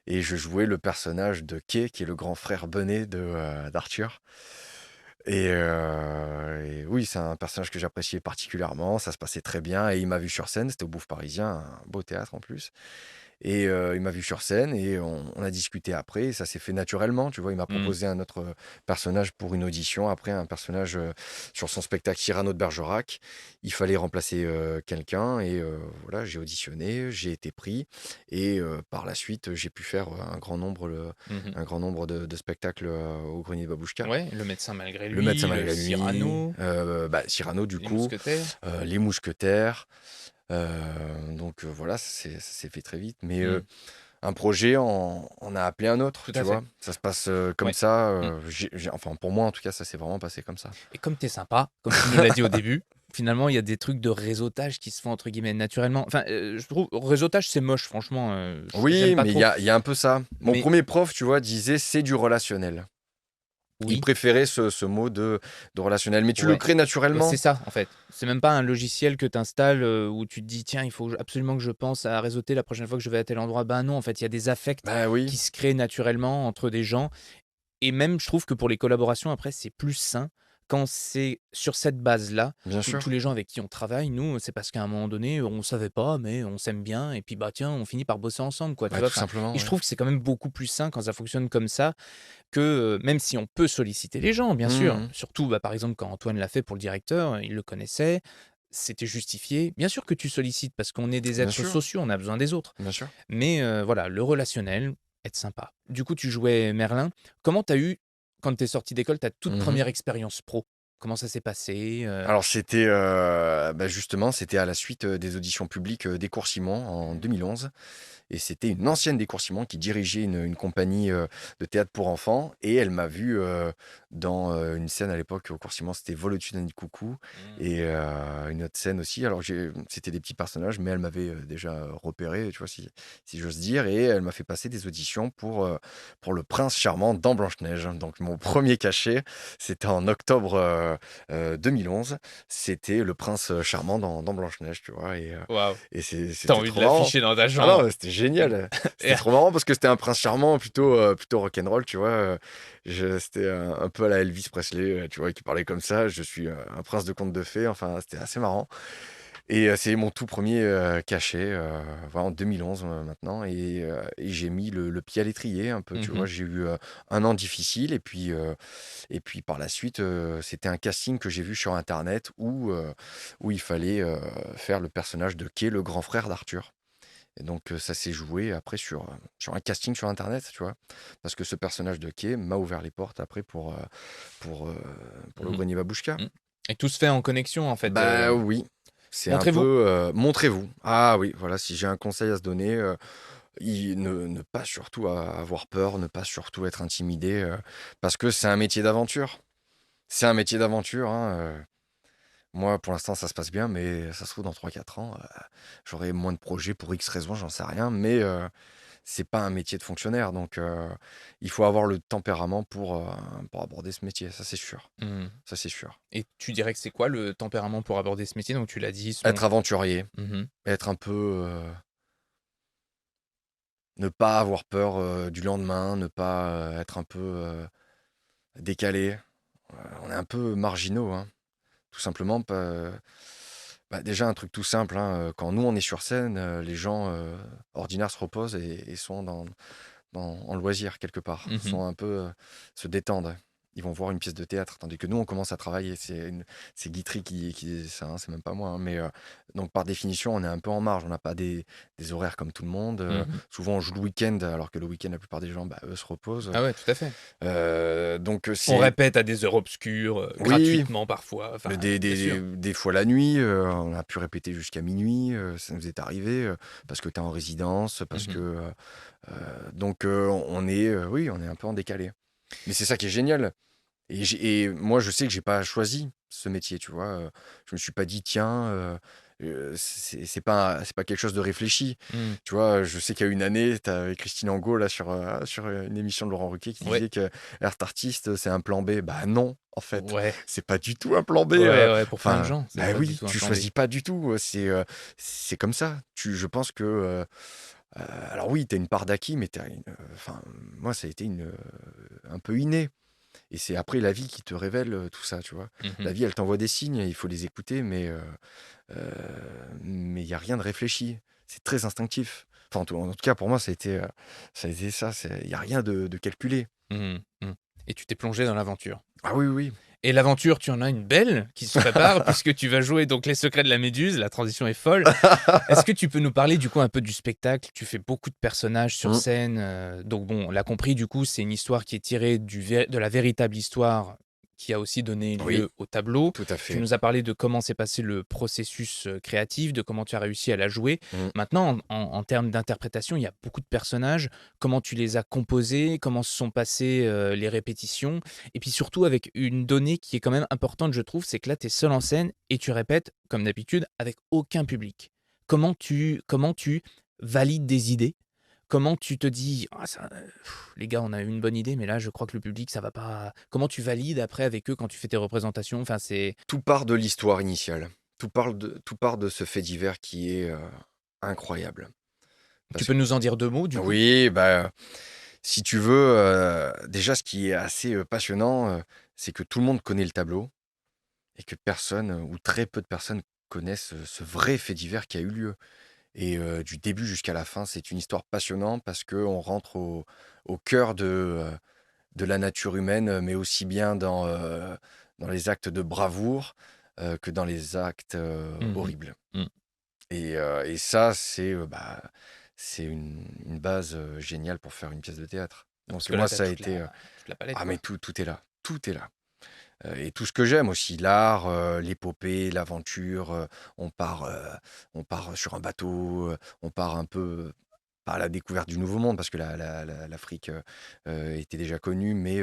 Et je jouais le personnage de Kay, qui est le grand frère benet d'Arthur. Et oui, c'est un personnage que j'appréciais particulièrement. Ça se passait très bien. Et il m'a vu sur scène. C'était au Bouffe parisien, un beau théâtre en plus. Et il m'a vu sur scène et on a discuté après. Et ça s'est fait naturellement. Tu vois, il m'a Mmh. proposé un autre personnage pour une audition. Après, un personnage sur son spectacle Cyrano de Bergerac. Il fallait remplacer quelqu'un. Et voilà, j'ai auditionné, j'ai été pris. Et par la suite, j'ai pu faire Mmh. un grand nombre de spectacles au Grenier de Babouchka. Ouais, Le Médecin malgré Le Médecin lui, malgré lui, Cyrano, bah, Cyrano du Les coup, Mousquetaires. Les Mousquetaires. Donc voilà, ça s'est fait très vite. Mais Mmh. un projet on a appelé un autre, Tout tu à fait. vois? Ça se passe, comme Ouais. ça, Mmh. enfin pour moi en tout cas, ça s'est vraiment passé comme ça. Et comme tu es sympa, comme tu nous l'as dit au début, finalement, il y a des trucs de réseautage qui se font entre guillemets «naturellement». Enfin, je trouve réseautage, c'est moche franchement, j'aime Oui, pas mais trop. il y a un peu ça. Mon Mais premier prof, tu vois, disait: «C'est du relationnel». Il oui, préférait ce mot de relationnel, mais tu le ouais. crées Ouais, c'est naturellement. ça en fait. C'est même pas un logiciel que tu installes, où tu te dis: «Tiens, il faut absolument que je pense à réseauter la prochaine fois que je vais à tel endroit». Ben non, en fait, il y a des affects Bah oui, qui se créent naturellement entre des gens. Et même, je trouve que pour les collaborations, après, c'est plus sain quand c'est sur cette base-là. bien Tous sûr. les gens avec qui on travaille, nous, c'est parce qu'à un moment donné, on savait pas, mais on s'aime bien et puis, bah, tiens, on finit par bosser ensemble, quoi, tu Bah, vois? tout Enfin, et simplement, je ouais. trouve que c'est quand même beaucoup plus sain quand ça fonctionne comme ça que, même si on peut solliciter les gens, bien sûr. Mmh. Surtout, bah, par exemple, quand Antoine l'a fait pour le directeur, il le connaissait, c'était justifié. Bien sûr que tu sollicites parce qu'on est des Bien êtres sûr, sociaux, on a besoin des autres. bien sûr. Mais voilà, le relationnel, être sympa. Du coup, tu jouais Merlin. Comment tu as eu, quand tu es sorti d'école, ta toute Mmh. première expérience pro? Comment ça s'est passé, Alors c'était, bah, justement, c'était à la suite, des auditions publiques, des Cours Simon en Mmh. 2011. Et c'était une ancienne des Cours Simon qui dirigeait une compagnie de théâtre pour enfants. Et elle m'a vu dans une scène à l'époque au Cours Simon, c'était Vol au-dessus d'un nid de coucou. Mmh. Et une autre scène aussi. Alors c'était des petits personnages, mais elle m'avait déjà repéré, tu vois, si j'ose dire. Et elle m'a fait passer des auditions pour Le Prince Charmant dans Blanche-Neige. Donc mon premier cachet, c'était en octobre 2011. C'était Le Prince Charmant dans Blanche-Neige, tu vois. Waouh! Et Tu as c'était envie de trop marrant. l'afficher dans ta Ah non, chambre. c'était Mmh. génial. Et C'était trop marrant parce que c'était un prince charmant plutôt rock'n'roll, tu vois. C'était un peu à la Elvis Presley, tu vois, qui parlait comme ça. Je suis un prince de conte de fées. Enfin, c'était assez marrant. Et c'est mon tout premier cachet, voilà, en 2011 maintenant. Et j'ai mis le pied à l'étrier un peu, tu vois. mmh. J'ai eu un an difficile. Et puis par la suite, c'était un casting que j'ai vu sur Internet où il fallait faire le personnage de Kay, le grand frère d'Arthur. Et donc, ça s'est joué après sur un casting sur internet, tu vois? Parce que ce personnage de Kay m'a ouvert les portes après pour, heu, pour le Mmh. Grenier Babouchka. Mmh. Et tout se fait en connexion, en fait, Bah oui, c'est un montrez-vous. peu, montrez-vous. Ah oui, voilà, si j'ai un conseil à se donner, ne pas surtout avoir peur, ne pas surtout être intimidé, parce que c'est un métier d'aventure. C'est un métier d'aventure, hein, moi, pour l'instant, ça se passe bien, mais ça se trouve dans 3 4 ans, j'aurai moins de projets pour X raisons, j'en sais rien, mais c'est pas un métier de fonctionnaire, donc il faut avoir le tempérament pour aborder ce métier, ça c'est sûr, Mmh. ça c'est sûr. Et tu dirais que c'est quoi le tempérament pour aborder ce métier? Donc tu l'as dit, Être aventurier, mmh. être un peu, ne pas avoir peur, du lendemain, ne pas, être un peu, décalé. On est un peu marginaux, hein, tout simplement bah, déjà un truc tout simple, hein, quand nous on est sur scène, les gens, ordinaires se reposent et sont en loisir quelque part, Mmh. sont un peu, se détendent. Ils vont voir une pièce de théâtre, tandis que nous, on commence à travailler. C'est Guitry qui dit ça, hein, c'est même pas moi, hein, mais donc par définition, on est un peu en marge. On n'a pas des horaires comme tout le monde. Mmh. Souvent, on joue le week-end, alors que le week-end, la plupart des gens, bah, eux, se reposent. Ah ouais, tout à fait. Donc On c'est répète à des heures obscures, oui, gratuitement parfois, enfin, des bien sûr. des fois la nuit, on a pu répéter jusqu'à minuit. Ça nous est arrivé, parce que tu es en résidence, parce que, Mmh. donc oui, on est un peu en décalé. Mais c'est ça qui est génial. Et moi, je sais que j'ai pas choisi ce métier, tu vois. Je me suis pas dit, tiens, c'est pas quelque chose de réfléchi. Mmh. Tu vois, je sais qu'il y a une année, tu avais Christine Angot là, sur une émission de Laurent Ruquier qui Ouais, disait que art artiste, c'est un plan B. Bah non, en fait, ouais, c'est pas du tout un plan B. ouais, ouais, pour plein de Enfin, gens, c'est bah pas du oui, tout un tu plan B. choisis pas du tout. C'est comme ça. Je pense que. Alors oui, tu as une part d'acquis, mais enfin, moi, ça a été un peu inné. Et c'est après la vie qui te révèle tout ça, tu vois. Mmh. La vie, elle t'envoie des signes, il faut les écouter, euh, mais il n'y a rien de réfléchi. C'est très instinctif. Enfin, en tout cas, pour moi, ça a été ça. Il n'y a rien de calculé. Mmh. Mmh. Et tu t'es plongé dans l'aventure. Ah oui, oui. Et l'aventure, tu en as une belle qui se prépare puisque tu vas jouer donc Les Secrets de la Méduse, la transition est folle. Est-ce que tu peux nous parler du coup un peu du spectacle? Tu fais beaucoup de personnages sur Mm. scène, donc bon, on l'a compris du coup, c'est une histoire qui est tirée de la véritable histoire qui a aussi donné Oui, lieu au tableau. tout à Tu fait. nous as parlé de comment s'est passé le processus, créatif, de comment tu as réussi à la jouer. Mm. Maintenant en termes d'interprétation, il y a beaucoup de personnages. Comment tu les as composés? Comment se sont passées, les répétitions? Et puis surtout avec une donnée qui est quand même importante je trouve, c'est que là tu es seul en scène et tu répètes, comme d'habitude, avec aucun public. Comment tu valides des idées? Comment tu te dis: «Ah ça, les gars, on a eu une bonne idée, mais là, je crois que le public, ça va pas». Comment tu valides après avec eux quand tu fais tes représentations? Enfin, c'est Tout part de l'histoire initiale. Tout part de ce fait divers qui est incroyable. tu Parce peux que, nous en dire 2 mots, du coup? oui, bah, si tu veux, déjà, ce qui est assez passionnant, c'est que tout le monde connaît le tableau. Et que personne, ou très peu de personnes connaissent, ce vrai fait divers qui a eu lieu. Et du début jusqu'à la fin, c'est une histoire passionnante parce qu'on rentre au cœur de la nature humaine, mais aussi bien dans les actes de bravoure, que dans les actes, Mmh. horribles. Mmh. Et ça, c'est une base, géniale pour faire une pièce de théâtre. Parce Donc que là, moi, tu as ça a été, toute la palette, ah mais quoi. tout est là, tout est là. Et tout ce que j'aime aussi, l'art, l'épopée, l'aventure, on part sur un bateau, on part un peu à la découverte du Nouveau Monde parce que l'Afrique, était déjà connue, mais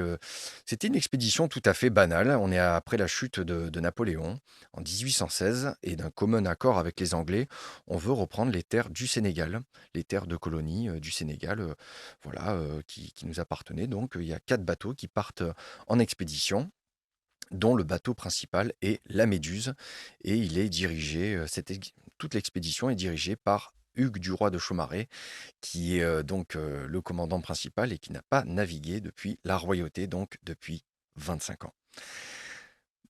c'était une expédition tout à fait banale. On est après la chute de Napoléon en 1816 et d'un commun accord avec les Anglais, on veut reprendre les terres du Sénégal, les terres de colonie, du Sénégal, voilà, qui nous appartenaient. Donc il y a 4 bateaux qui partent, en expédition dont le bateau principal est la Méduse, et il est dirigé, toute l'expédition est dirigée par Hugues du Roi de Chaumareix, qui est donc le commandant principal et qui n'a pas navigué depuis la royauté, donc depuis 25 ans.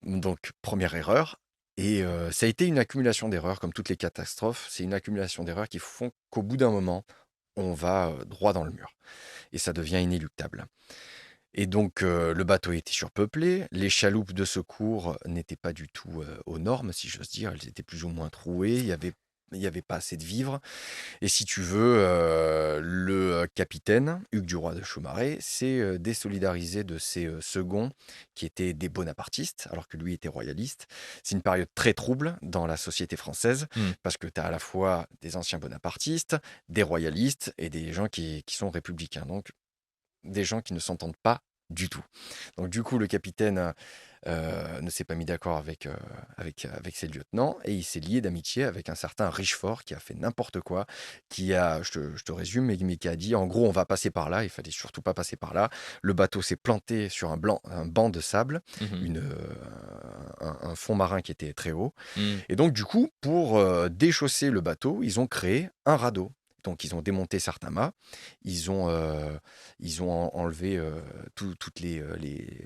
Donc première erreur, et ça a été une accumulation d'erreurs, comme toutes les catastrophes, c'est une accumulation d'erreurs qui font qu'au bout d'un moment, on va droit dans le mur, et ça devient inéluctable. Et donc, le bateau était surpeuplé, les chaloupes de secours n'étaient pas du tout, aux normes, si j'ose dire. Elles étaient plus ou moins trouées, il y avait pas assez de vivres. Et si tu veux, le, capitaine, Hugues du Roi de Chaumareix, s'est, désolidarisé de ses, seconds qui étaient des bonapartistes, alors que lui était royaliste. C'est une période très trouble dans la société française, Mmh. parce que tu as à la fois des anciens bonapartistes, des royalistes et des gens qui sont républicains. Donc des gens qui ne s'entendent pas du tout. Donc du coup, le capitaine, ne s'est pas mis d'accord avec ses lieutenants et il s'est lié d'amitié avec un certain Richefort qui a fait n'importe quoi, je te résume, mais qui a dit: «En gros, on va passer par là», il fallait surtout pas passer par là. Le bateau s'est planté sur un banc de sable, Mmh. un fond marin qui était très haut, Mmh. et donc du coup, pour, déchausser le bateau, ils ont créé un radeau. Donc ils ont démonté certains mâts, ils ont, enlevé, toutes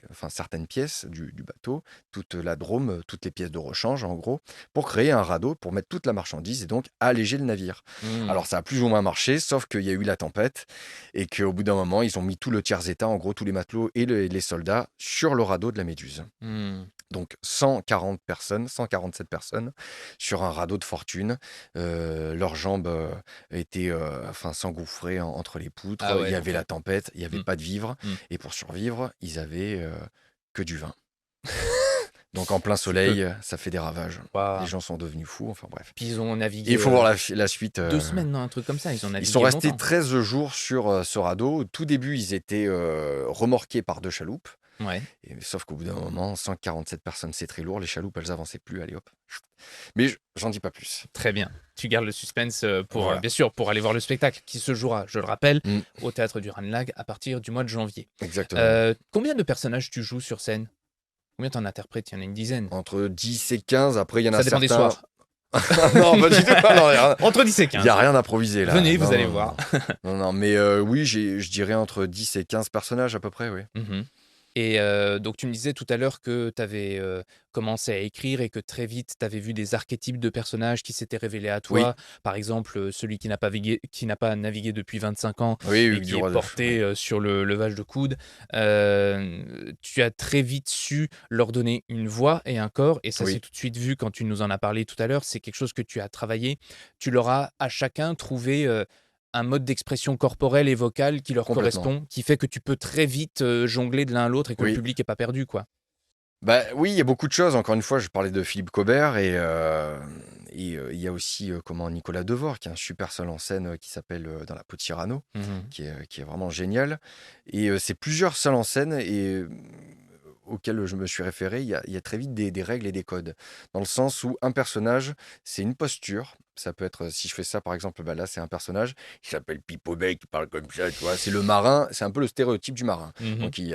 enfin certaines pièces du bateau, toute la drôme, toutes les pièces de rechange en gros, pour créer un radeau, pour mettre toute la marchandise et donc alléger le navire. Mmh. Alors ça a plus ou moins marché, sauf qu'il y a eu la tempête et qu'au bout d'un moment, ils ont mis tout le tiers-état, en gros tous les matelots et les soldats, sur le radeau de la Méduse. Mmh. Donc 140 personnes, 147 personnes sur un radeau de fortune. Leurs jambes, étaient, enfin s'engouffraient entre les Ah poutres. Il ouais, y donc avait la tempête, il y avait mmh. pas de vivres Mmh. et pour survivre, ils avaient, que du vin. Donc en plein Tu peux. soleil, ça fait des ravages. Les Waouh. gens sont devenus fous, enfin bref. Puis ils ont Et il navigué faut voir la suite. 2 semaines, non, un truc comme ça. Ils ont Ils sont navigué restés longtemps. 13 jours sur ce radeau. Au tout début, ils étaient remorqués par 2 chaloupes. Ouais. Sauf qu'au bout d'un moment, 147 personnes, c'est très lourd. Les chaloupes, elles avançaient plus. Allez hop. Mais j'en dis pas plus. Très bien. Tu gardes le suspense pour, Voilà. bien sûr, pour aller voir le spectacle qui se jouera, je le rappelle, Mm, au théâtre du Ranelagh à partir du mois de janvier. exactement. Combien de personnages tu joues sur scène? Combien t'en interprètes? Il y en a une dizaine. Entre 10 et 15. Après, il y en a Ça dépend des certains. soirs. Non, pas du tout. Non, Entre 10 et il n'y a 15. rien d'improvisé là. Venez, Non, vous allez non, voir. non, non, mais oui, je dirais entre 10 et 15 personnages à peu près, oui. Mhm. Et donc tu me disais tout à l'heure que tu avais commencé à écrire et que très vite tu avais vu des archétypes de personnages qui s'étaient révélés à Oui, toi. Par exemple, celui qui n'a pas navigué depuis 25 ans oui, et Hugues qui est Duroy. Oui. porté sur le levage de coude. Tu as très vite su leur donner une voix et un corps, et ça s'est Oui, tout de suite vu quand tu nous en as parlé tout à l'heure. C'est quelque chose que tu as travaillé. Tu leur as à chacun trouvé un mode d'expression corporelle et vocale qui leur complètement. correspond, qui fait que tu peux très vite jongler de l'un à l'autre et que le Oui. public est pas perdu, quoi. Bah oui, il y a beaucoup de choses. Encore une fois, je parlais de Philippe Cobert et il y a aussi comment Nicolas Devor, qui est un super seul en scène qui s'appelle Dans la peau de Cyrano, Mhm. qui est vraiment génial. Et c'est plusieurs seuls en scène auxquels je me suis référé. Il y a très vite des règles et des codes. Dans le sens où un personnage, c'est une posture. Ça peut être, si je fais ça par exemple, bah là c'est un personnage qui s'appelle Pipo Bec, qui parle comme ça, tu vois. C'est le marin, c'est un peu le stéréotype du marin. Mhm. Donc il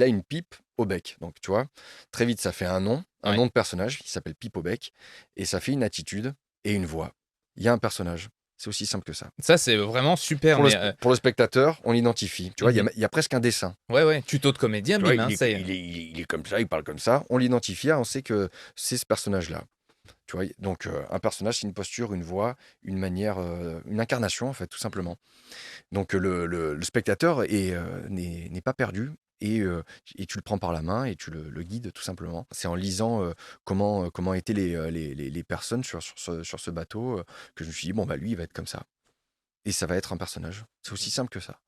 a une pipe au bec. Donc tu vois, très vite ça fait un Ouais. nom de personnage qui s'appelle Pipo Bec et ça fait une attitude et une voix. Il y a un personnage. C'est aussi simple que ça. Ça, c'est vraiment super, Pour le, mais pour le spectateur, on l'identifie. Tu vois, mhm. il y a presque un dessin. Ouais, ouais, tuto de comédien, Tu vois, bim, hein, ça y est. il est comme ça, il parle comme ça. On l'identifie, on sait que c'est ce personnage-là. Tu vois, donc un personnage, c'est une posture, une voix, une manière, une incarnation, en fait, tout simplement. Donc le spectateur n'est pas perdu et tu le prends par la main et tu le guides, tout simplement. C'est en lisant comment étaient les personnes sur ce bateau que je me suis dit, bon, bah lui, il va être comme ça. Et ça va être un personnage. C'est aussi simple que ça.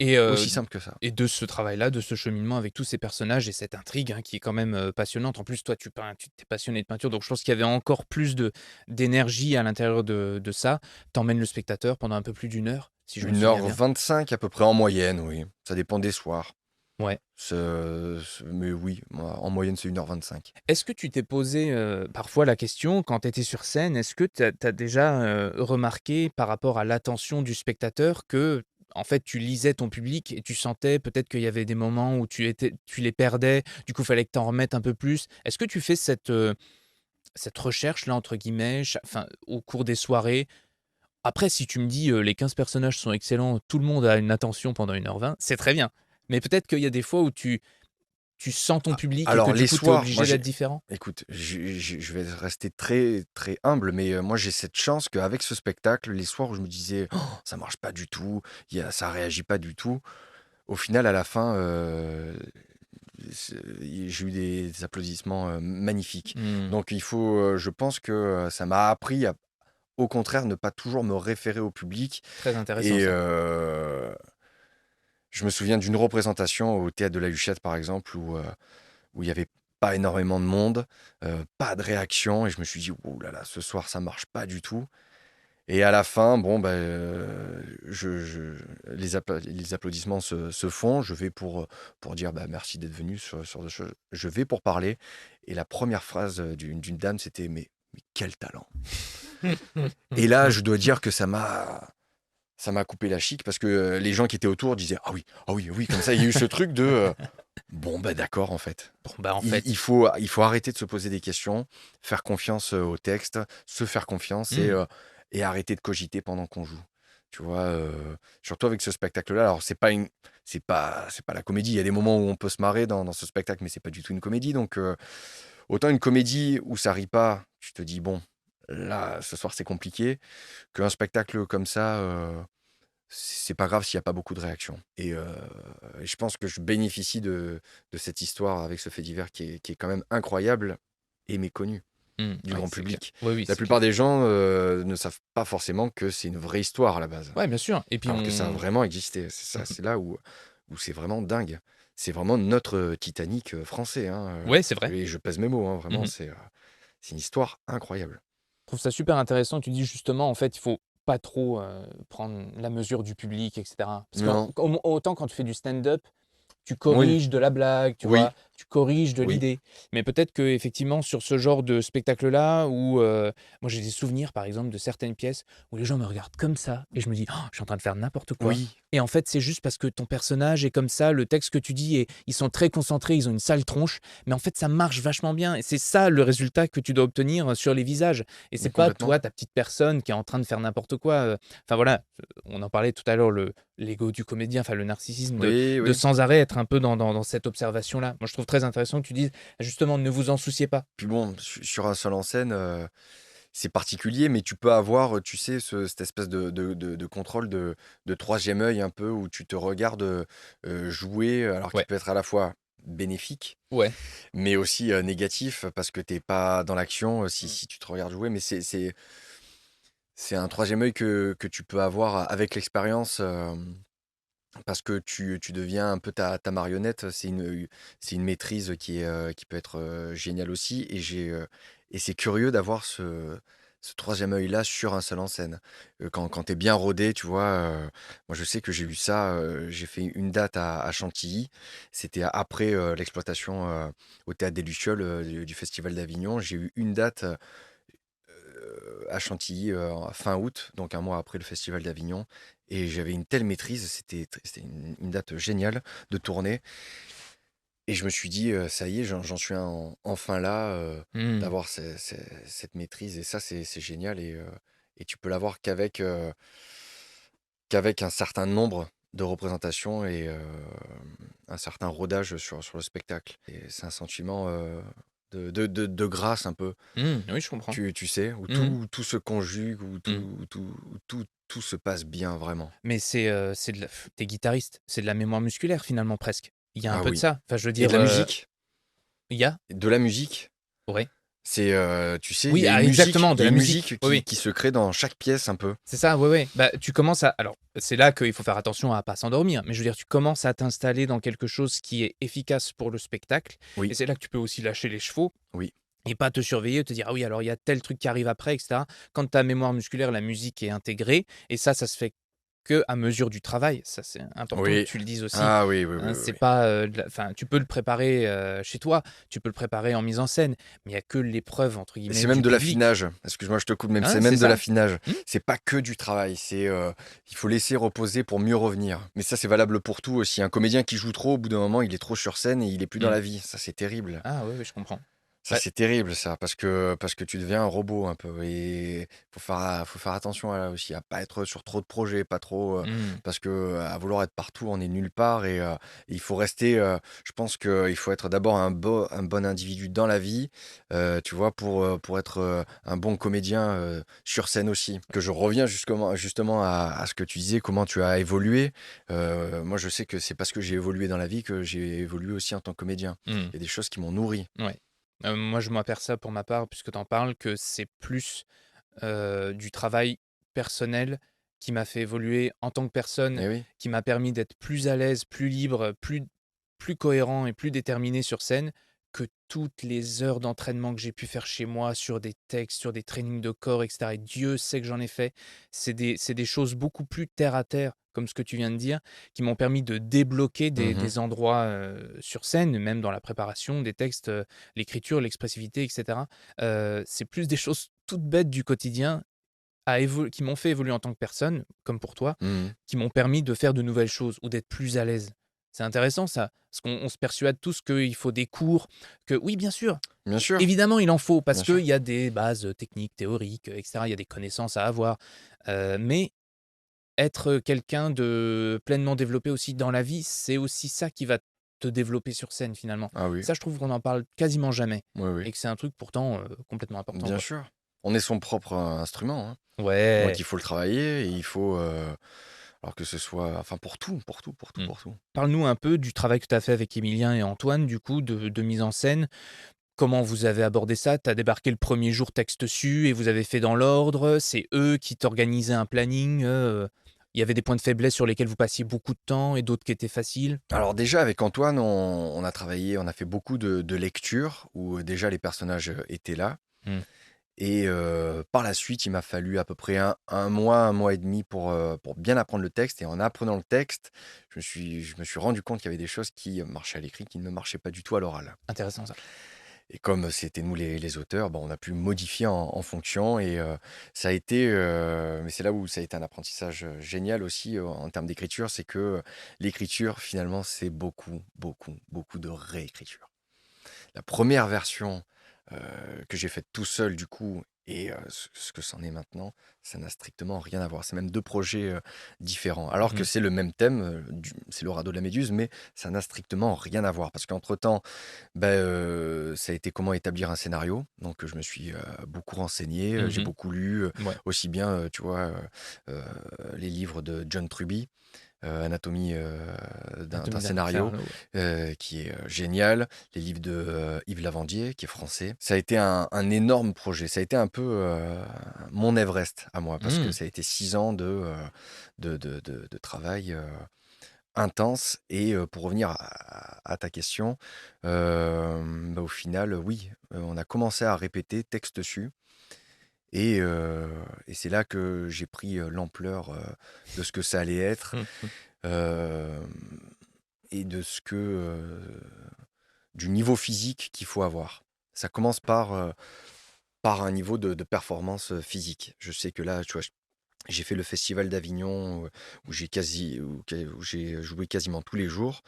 Et, Aussi simple que ça. et de ce travail-là, de ce cheminement avec tous ces personnages et cette intrigue hein, qui est quand même passionnante. En plus, toi, tu peins, tu t'es passionné de peinture, donc je pense qu'il y avait encore plus d'énergie à l'intérieur de ça. T'emmènes le spectateur pendant un peu plus d'une heure, si je me Une souviens heure bien. 25 à peu près en moyenne, oui. Ça dépend des soirs. Ouais. Mais oui, en moyenne, c'est 1h25. Est-ce que tu t'es posé parfois la question, quand tu étais sur scène, est-ce que tu as déjà remarqué par rapport à l'attention du spectateur que, en fait, tu lisais ton public et tu sentais peut-être qu'il y avait des moments où tu les perdais, du coup, il fallait que tu en remettes un peu plus. Est-ce que tu fais cette recherche-là, entre guillemets, enfin, au cours des soirées? Après, si tu me dis les 15 personnages sont excellents, tout le monde a une attention pendant 1h20, c'est très bien. Mais peut-être qu'il y a des fois où tu sens ton public et que Alors, du les coup, tu es soirs, moi, obligé d'être différent? écoute, je vais rester très, très humble, mais moi, j'ai cette chance qu'avec ce spectacle, les soirs où je me disais, oh, ça marche pas du tout, ça réagit pas du tout, au final, à la fin, j'ai eu des applaudissements magnifiques. Mmh. Donc, je pense que ça m'a appris à, au contraire, ne pas toujours me référer au public. Très intéressant Et ça. je me souviens d'une représentation au théâtre de la Huchette, par exemple, où il y avait pas énormément de monde, pas de réaction, et je me suis dit, ouh là là, ce soir, ça marche pas du tout. Et à la fin, bon, bah, les applaudissements se font. Je vais pour dire bah, merci d'être venu sur je vais pour parler. Et la première phrase d'une dame, c'était mais quel talent. Et là, je dois dire que ça m'a coupé la chic parce que les gens qui étaient autour disaient ah oui, oui, comme ça, il y a eu ce truc de bon, bah d'accord, en fait. Bon, bah, en Il fait, faut arrêter de se poser des questions, faire confiance au texte, se faire confiance mmh, et arrêter de cogiter pendant qu'on joue. Tu vois, surtout avec ce spectacle-là. Alors, c'est pas la comédie. Il y a des moments où on peut se marrer dans ce spectacle, mais c'est pas du tout une comédie. Donc, autant une comédie où ça rit pas, tu te dis, bon, là, ce soir, c'est compliqué, qu'un spectacle comme ça, c'est pas grave s'il n'y a pas beaucoup de réactions. Et je pense que je bénéficie de cette histoire avec ce fait divers qui est quand même incroyable et méconnu du ouais, grand c'est clair. public. Oui, oui, La c'est clair. plupart des gens ne savent pas forcément que c'est une vraie histoire à la base, Ouais, bien sûr et puis alors que ça a on vraiment existé. C'est ça, mmh c'est là où c'est vraiment dingue. c'est vraiment notre Titanic français, hein, Ouais, c'est vrai. et je pèse mes mots, hein, Mmh vraiment, mh. c'est une histoire incroyable. Je trouve ça super intéressant. Tu dis justement, en fait, il faut pas trop, prendre la mesure du public et cetera. Parce Non, autant quand tu fais du stand-up, tu oui, corriges de la blague, tu oui, vois? Tu corriges de oui, l'idée. Mais peut-être qu'effectivement sur ce genre de spectacle-là où, moi j'ai des souvenirs par exemple de certaines pièces où les gens me regardent comme ça et je me dis: «Oh, je suis en train de faire n'importe quoi» oui, et en fait, c'est juste parce que ton personnage est comme ça, le texte que tu dis et ils sont très concentrés, ils ont une sale tronche, mais en fait ça marche vachement bien et c'est ça le résultat que tu dois obtenir, sur les visages et c'est pas complètement. toi, ta petite personne qui est en train de faire n'importe quoi, enfin voilà, on en parlait tout à l'heure, le l'ego du comédien, enfin le narcissisme Oui, de oui. sans arrêt être un peu dans cette observation-là. Moi, je trouve très intéressant que tu dises, justement: «Ne vous en souciez pas». Puis bon, sur un seul en scène, c'est particulier, mais tu peux avoir, tu sais, cette espèce de contrôle de 3e œil un peu où tu te regardes, jouer, alors qui Ouais, peut être à la fois bénéfique, ouais. mais aussi, négatif parce que tu es pas dans l'action, si Mmh. si tu te regardes jouer. Mais c'est un 3e œil que tu peux avoir avec l'expérience, parce que tu deviens un peu ta marionnette. C'est une maîtrise qui peut être, géniale aussi et c'est curieux d'avoir ce 3e œil-là sur un seul en scène. Quand tu es bien rodé, tu vois? Moi je sais que j'ai eu ça, j'ai fait une date à Chantilly. C'était après, l'exploitation, au Théâtre des Lucioles, du Festival d'Avignon. J'ai eu une date, à Chantilly, en fin août, donc un mois après le festival d'Avignon et j'avais une telle maîtrise, c'était une date géniale de tournée et je me suis dit: «Ça y est, j'en suis enfin là, Mmh. d'avoir cette maîtrise» et ça, c'est génial et tu peux l'avoir qu'avec un certain nombre de représentations et un certain rodage sur le spectacle et c'est un sentiment, de grâce un peu. Mmh. Oui, je comprends. Tu sais, où Mmh mh. tout se conjugue, où Mmh. tout se passe bien vraiment. Mais c'est de la tu guitariste, c'est de la mémoire musculaire finalement presque. Il y a un Ah peu de oui ça. Enfin, je veux et de dire, la musique, il y a de la musique, ouais. c'est, tu sais, Oui, ah exactement, il de y a la une musique. musique Oui, oui. qui se crée dans chaque pièce un peu. C'est ça, ouais, ouais. Bah, tu commences à alors, c'est là qu'il faut faire attention à pas s'endormir, mais je veux dire, tu commences à t'installer dans quelque chose qui est efficace pour le spectacle et Oui, c'est là que tu peux aussi lâcher les chevaux oui. et pas te surveiller, te dire: «Ah oui, alors il y a tel truc qui arrive après» et cetera. Quand ta mémoire musculaire, la musique est intégrée et ça se fait que à mesure du travail. Ça, c'est important que Oui. tu le dises aussi, Ah oui, oui, oui, hein. oui, C'est oui. pas, de la enfin, tu peux le préparer, chez toi, tu peux le préparer en mise en scène, mais il y a que «l'épreuve» entre Et guillemets c'est même du de public. l'affinage. Excuse-moi, je te coupe, même Hein, c'est c'est même de ça. l'affinage. Mmh, C'est pas que du travail, il faut laisser reposer pour mieux revenir. Mais ça, c'est valable pour tout aussi. Un comédien qui joue trop, au bout d'un moment, il est trop sur scène et il est plus dans mmh. la vie. Ça, c'est terrible. Ah oui, oui, je comprends. Ça, Bah, c'est terrible ça, parce que tu deviens un robot un peu et faut faire attention à aussi, à pas être sur trop de projets, pas trop, mmh, parce que, à vouloir être partout, on est nulle part et il faut rester, je pense qu'il faut être d'abord un bon individu dans la vie, tu vois? Pour être, un bon comédien, sur scène aussi. Que je reviens justement à ce que tu disais, comment tu as évolué. Moi, je sais que c'est parce que j'ai évolué dans la vie que j'ai évolué aussi en tant que comédien. mmh, Il y a des choses qui m'ont nourri. ouais. Moi, je m'aperçois pour ma part, puisque tu en parles, que c'est plus, du travail personnel qui m'a fait évoluer en tant que personne, Eh oui. qui m'a permis d'être plus à l'aise, plus libre, plus cohérent et plus déterminé sur scène, que toutes les heures d'entraînement que j'ai pu faire chez moi sur des textes, sur des trainings de corps et cetera et Dieu sait que j'en ai fait. C'est des choses beaucoup plus terre à terre, comme ce que tu viens de dire, qui m'ont permis de débloquer des Mmh. des endroits, sur scène, même dans la préparation des textes, l'écriture, l'expressivité et cetera. C'est plus des choses toutes bêtes du quotidien qui m'ont fait évoluer en tant que personne, comme pour toi, Mmh. qui m'ont permis de faire de nouvelles choses ou d'être plus à l'aise. C'est intéressant ça, parce qu'on se persuade tous qu'il faut des cours, que oui, bien sûr, Bien sûr, évidemment, il en faut parce bien sûr. qu'il y a des bases, techniques, théoriques, et cetera. Il y a des connaissances à avoir, mais être quelqu'un de pleinement développé aussi dans la vie, c'est aussi ça qui va te développer sur scène finalement. Ah Et oui, ça, je trouve qu'on en parle quasiment jamais oui, oui, et que c'est un truc pourtant, complètement important, bien quoi. sûr. On est son propre, instrument, hein. Donc Ouais. il faut le travailler et il faut, alors que ce soit enfin pour tout, pour tout, pour tout, Mmh. pour tout. Parle-nous un peu du travail que tu as fait avec Emilien et Antoine, du coup, de mise en scène. Comment vous avez abordé ça? Tu as débarqué le premier jour texte su et vous avez fait dans l'ordre? C'est eux qui t'organisaient un planning? Il y avait des points de faiblesse sur lesquels vous passiez beaucoup de temps et d'autres qui étaient faciles? Alors déjà avec Antoine, on a travaillé, on a fait beaucoup de lectures où déjà les personnages étaient là. Mmh. Et par la suite, il m'a fallu à peu près un mois et demi pour bien apprendre le texte. Et en apprenant le texte, je me suis rendu compte qu'il y avait des choses qui marchaient à l'écrit, qui ne marchaient pas du tout à l'oral. Intéressant ça. Et comme c'était nous les auteurs, on a pu modifier en fonction. Et ça a été, mais c'est là où ça a été un apprentissage génial aussi en termes d'écriture, c'est que l'écriture, finalement, c'est beaucoup, beaucoup, beaucoup de réécriture. La première version que j'ai faite tout seul du coup et ce que c'en est maintenant, ça n'a strictement rien à voir. C'est même 2 projets, différents. Alors que Mmh. c'est le même thème, c'est le radeau de la Méduse, mais ça n'a strictement rien à voir. Parce qu'entre-temps, ça a été comment établir un scénario. Donc je me suis, beaucoup renseigné, j'ai Mmh. beaucoup lu, Ouais. aussi bien, tu vois, les livres de John Truby. Anatomie d'un Anatomie d'un scénario inferno, ouais. qui est génial. Les livres de Yves Lavandier, qui est français. Ça a été un énorme projet. Ça a été un peu mon Everest à moi, parce que Mmh. ça a été 6 ans de travail intense. Et pour revenir à ta question, au final, oui, on a commencé à répéter texte dessus. Et c'est là que j'ai pris l'ampleur de ce que ça allait être. Mmh mh. Hem et de ce que, du niveau physique qu'il faut avoir. Ça commence par un niveau de performance, physique. Je sais que là, tu vois, j'ai fait le festival d'Avignon, où j'ai joué quasiment tous les jours.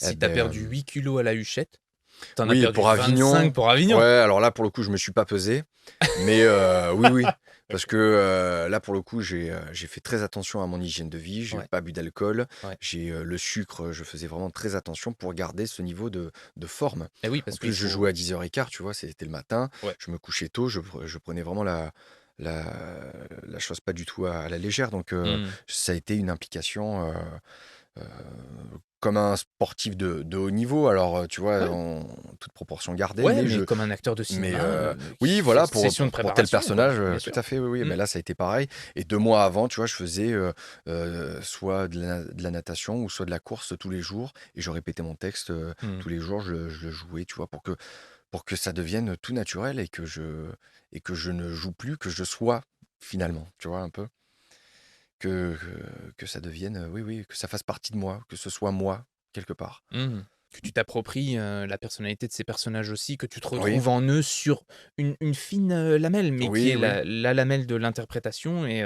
Et Si tu as beh, perdu 8 kilos à la Huchette, tu en as oui, perdu pour 25 Avignon, pour Avignon. ouais, alors là, pour le coup, je me suis pas pesé, mais oui, oui, parce que, là, pour le coup, j'ai fait très attention à mon hygiène de vie. J'ai Ouais, pas bu d'alcool. ouais. Le sucre, je faisais vraiment très attention pour garder ce niveau de forme. Et oui, En parce plus, qu'il je faut jouais à 10h15, tu vois? C'était le matin, ouais. je me couchais tôt, je prenais vraiment la la chose pas du tout à la légère, donc Mmh. ça a été une implication, Heu, comme un sportif de haut niveau. Alors, tu vois, Ouais. en toute proportion gardée, Ouais, mais comme un acteur de mais cinéma, oui, qui fait voilà, une session de pour tel préparation, quoi. personnage, Bien tout sûr. à fait, oui, oui. Mmh. Mais là, ça a été pareil. Et 2 mois avant, tu vois, je faisais, soit de la natation ou soit de la course tous les jours, et je répétais mon texte, Mmh. tous les jours, je le jouais, tu vois, pour que ça devienne tout naturel et que je ne joue plus, que je sois finalement, tu vois, un peu? Que ça devienne, oui, oui, que ça fasse partie de moi, que ce soit moi, quelque part. Mmh. Que tu t'appropries, la personnalité de ces personnages aussi, que tu te Oui, retrouves en eux sur une fine, lamelle, mais qui est oui, oui, la lamelle de l'interprétation et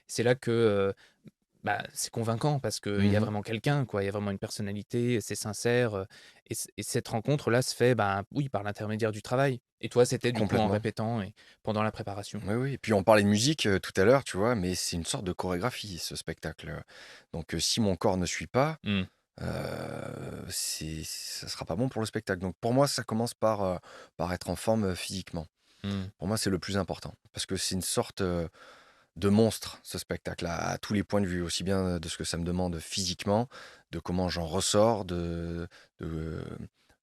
c'est là que, bah, c'est convaincant parce qu'il y a mmh vraiment quelqu'un, quoi. Il y a vraiment une personnalité, c'est sincère, et cette rencontre-là se fait, bah, oui, par l'intermédiaire du travail et toi, c'était du coup en complètement. répétant et pendant la préparation? Oui, oui. Et puis on parlait de musique, tout à l'heure, tu vois? Mais c'est une sorte de chorégraphie, ce spectacle, donc si mon corps ne suit pas, Mmh. ça sera pas bon pour le spectacle. Donc pour moi, ça commence par être en forme, physiquement. Mmh. Pour moi, c'est le plus important parce que c'est une sorte, de monstre, ce spectacle à tous les points de vue, aussi bien de ce que ça me demande physiquement, de comment j'en ressors, de,